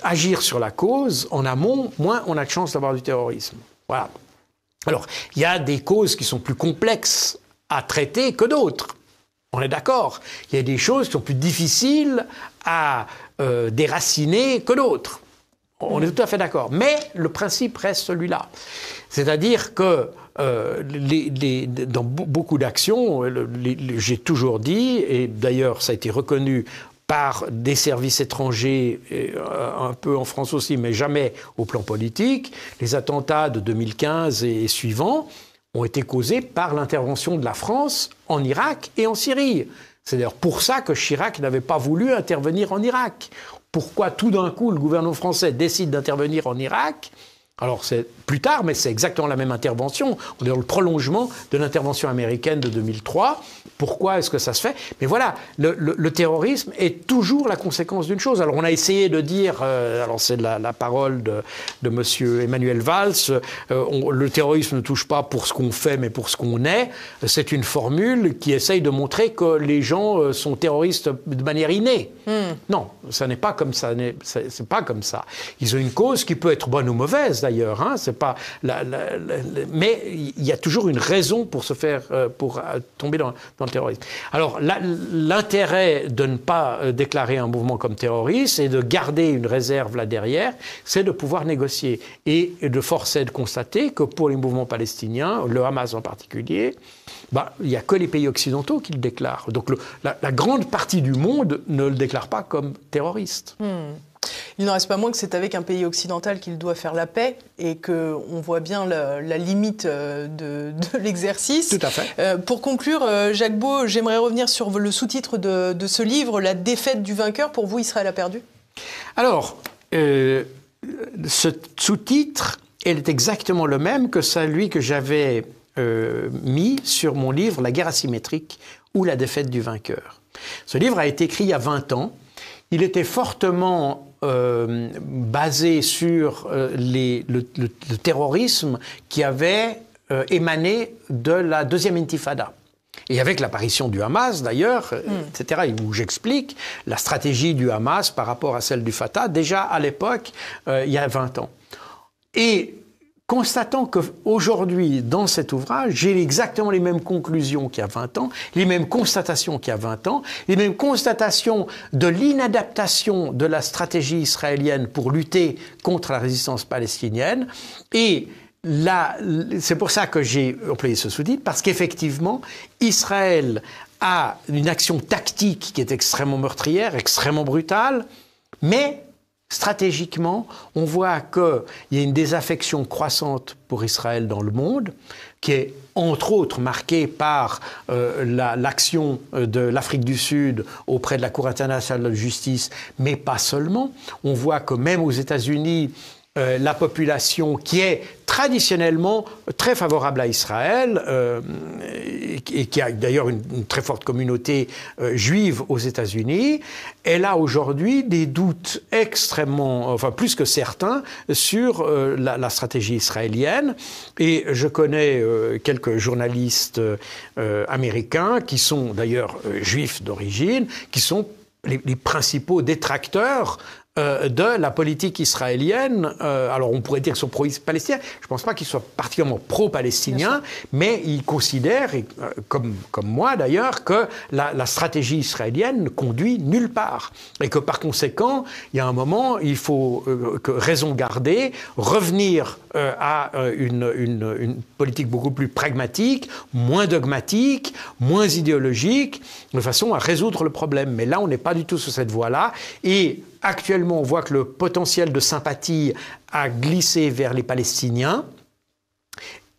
agir sur la cause en amont, moins on a de chances d'avoir du terrorisme. Voilà. Alors, il y a des causes qui sont plus complexes à traiter que d'autres. On est d'accord. Il y a des choses qui sont plus difficiles à déraciner que d'autres. On est tout à fait d'accord. Mais le principe reste celui-là. C'est-à-dire que dans beaucoup d'actions, j'ai toujours dit, et d'ailleurs ça a été reconnu par des services étrangers, un peu en France aussi, mais jamais au plan politique, les attentats de 2015 et suivants ont été causés par l'intervention de la France en Irak et en Syrie. C'est d'ailleurs pour ça que Chirac n'avait pas voulu intervenir en Irak. Pourquoi tout d'un coup le gouvernement français décide d'intervenir en Irak ? Alors c'est plus tard, mais c'est exactement la même intervention. On est dans le prolongement de l'intervention américaine de 2003. Pourquoi est-ce que ça se fait? Mais voilà, le terrorisme est toujours la conséquence d'une chose. Alors on a essayé de dire, alors c'est la parole de monsieur Emmanuel Valls, le terrorisme ne touche pas pour ce qu'on fait, mais pour ce qu'on est. C'est une formule qui essaye de montrer que les gens sont terroristes de manière innée. Non, ça n'est pas comme ça. C'est pas comme ça. Ils ont une cause qui peut être bonne ou mauvaise d'ailleurs. Hein, c'est pas mais il y a toujours une raison pour se faire, pour tomber dans le terrorisme. Alors l'intérêt de ne pas déclarer un mouvement comme terroriste et de garder une réserve là derrière, c'est de pouvoir négocier. Et de force est de constater que pour les mouvements palestiniens, le Hamas en particulier, il n'y a que les pays occidentaux qui le déclarent. Donc la grande partie du monde ne le déclare pas comme terroriste. Il n'en reste pas moins que c'est avec un pays occidental qu'il doit faire la paix et qu'on voit bien la limite de l'exercice. Tout à fait. Pour conclure, Jacques Beau, j'aimerais revenir sur le sous-titre de ce livre, « La défaite du vainqueur ». Pour vous, Israël a perdu? Alors, ce sous-titre, il est exactement le même que celui que j'avais mis sur mon livre « La guerre asymétrique » ou « La défaite du vainqueur ». Ce livre a été écrit il y a 20 ans. Il était fortement basé sur le terrorisme qui avait émané de la deuxième intifada. Et avec l'apparition du Hamas, d'ailleurs, etc., où j'explique la stratégie du Hamas par rapport à celle du Fatah, déjà à l'époque, il y a 20 ans. Et constatant qu'aujourd'hui, dans cet ouvrage, j'ai exactement les mêmes conclusions qu'il y a 20 ans, les mêmes constatations qu'il y a 20 ans, les mêmes constatations de l'inadaptation de la stratégie israélienne pour lutter contre la résistance palestinienne. Et là, c'est pour ça que j'ai employé ce sous-titre, parce qu'effectivement, Israël a une action tactique qui est extrêmement meurtrière, extrêmement brutale, mais stratégiquement, on voit qu'il y a une désaffection croissante pour Israël dans le monde, qui est entre autres marquée par l'action de l'Afrique du Sud auprès de la Cour internationale de justice, mais pas seulement. On voit que même aux États-Unis, la population qui est traditionnellement très favorable à Israël et qui a d'ailleurs une très forte communauté juive aux États-Unis, elle a aujourd'hui des doutes extrêmement, enfin plus que certains, sur la stratégie israélienne. Et je connais quelques journalistes américains qui sont d'ailleurs juifs d'origine, qui sont les principaux détracteurs de la politique israélienne. Alors on pourrait dire qu'ils sont pro-palestiniens. Je ne pense pas qu'ils soient particulièrement pro-palestiniens, mais ils considèrent, comme moi d'ailleurs, que la stratégie israélienne ne conduit nulle part. Et que par conséquent, il y a un moment, il faut raison garder, revenir à une politique beaucoup plus pragmatique, moins dogmatique, moins idéologique, de façon à résoudre le problème. Mais là, on n'est pas du tout sur cette voie-là. Et actuellement, on voit que le potentiel de sympathie a glissé vers les Palestiniens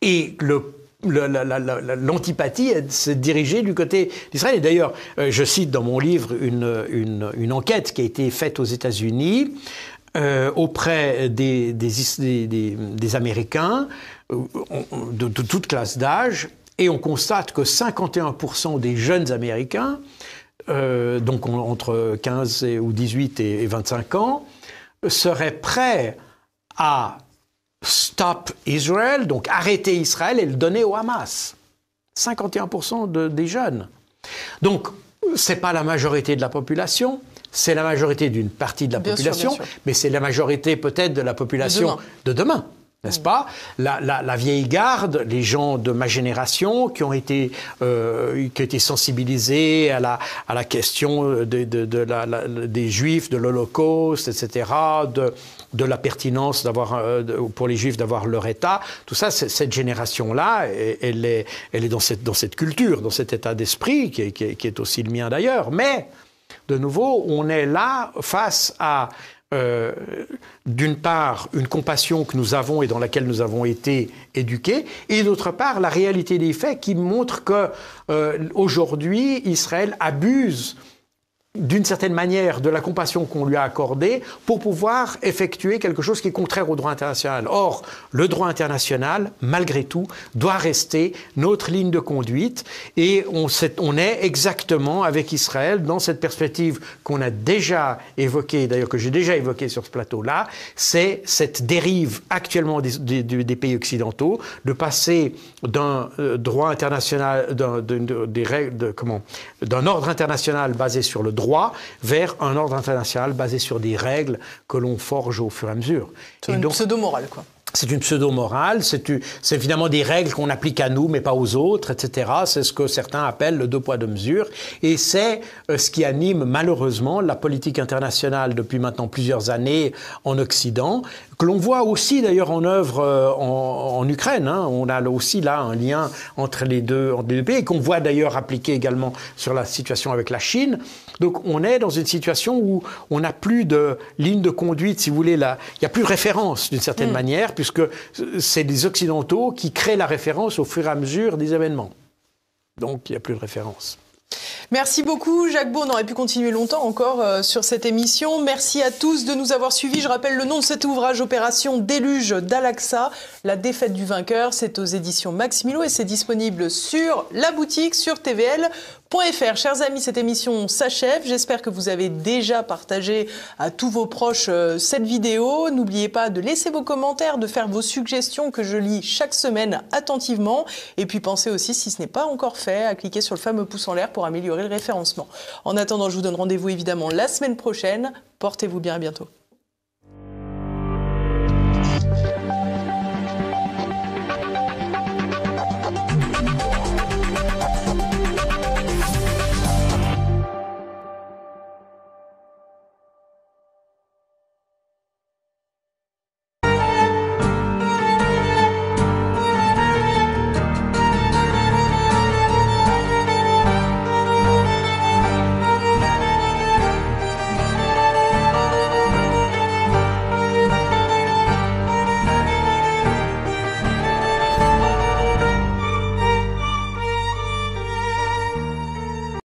et l'antipathie s'est dirigée du côté d'Israël. Et d'ailleurs, je cite dans mon livre une enquête qui a été faite aux États-Unis auprès des Américains de toute classe d'âge, et on constate que 51% des jeunes Américains, donc entre 15 ou 18 et 25 ans, seraient prêts à stop Israel, donc arrêter Israël et le donner au Hamas. 51% des jeunes. Donc, c'est pas la majorité de la population, c'est la majorité d'une partie de la population, bien sûr. Mais c'est la majorité peut-être de la population de demain. n'est-ce pas? La vieille garde, les gens de ma génération qui ont été sensibilisés à la question des Juifs, de l'Holocauste, etc., de la pertinence pour les Juifs d'avoir leur État. Tout ça, cette génération-là, elle est dans cette culture, dans cet état d'esprit qui est aussi le mien d'ailleurs. Mais, de nouveau, on est là face à d'une part, une compassion que nous avons et dans laquelle nous avons été éduqués, et d'autre part, la réalité des faits qui montre que aujourd'hui, Israël abuse d'une certaine manière de la compassion qu'on lui a accordée pour pouvoir effectuer quelque chose qui est contraire au droit international. Or, le droit international, malgré tout, doit rester notre ligne de conduite et on est exactement avec Israël dans cette perspective qu'on a déjà évoquée, d'ailleurs que j'ai déjà évoquée sur ce plateau-là, c'est cette dérive actuellement des pays occidentaux de passer d'un droit international, d'un ordre international basé sur le droit vers un ordre international basé sur des règles que l'on forge au fur et à mesure. C'est une pseudo-morale, quoi. C'est une pseudo-morale, c'est évidemment des règles qu'on applique à nous, mais pas aux autres, etc. C'est ce que certains appellent le deux poids, deux mesures. Et c'est ce qui anime malheureusement la politique internationale depuis maintenant plusieurs années en Occident, que l'on voit aussi d'ailleurs en œuvre en Ukraine. Hein. On a aussi là un lien entre les deux pays, qu'on voit d'ailleurs appliqué également sur la situation avec la Chine. Donc on est dans une situation où on n'a plus de ligne de conduite, si vous voulez, il n'y a plus de référence d'une certaine manière, puisque c'est les Occidentaux qui créent la référence au fur et à mesure des événements. Donc il n'y a plus de référence. Merci beaucoup Jacques Beau, on aurait pu continuer longtemps encore sur cette émission. Merci à tous de nous avoir suivis. Je rappelle le nom de cet ouvrage, Opération Déluge d'Al-Aqsa, la défaite du vainqueur. C'est aux éditions Maximilo et c'est disponible sur la boutique, sur tvl.fr. Chers amis, cette émission s'achève. J'espère que vous avez déjà partagé à tous vos proches cette vidéo. N'oubliez pas de laisser vos commentaires, de faire vos suggestions que je lis chaque semaine attentivement. Et puis pensez aussi, si ce n'est pas encore fait, à cliquer sur le fameux pouce en l'air pour améliorer le référencement. En attendant, je vous donne rendez-vous évidemment la semaine prochaine. Portez-vous bien, à bientôt.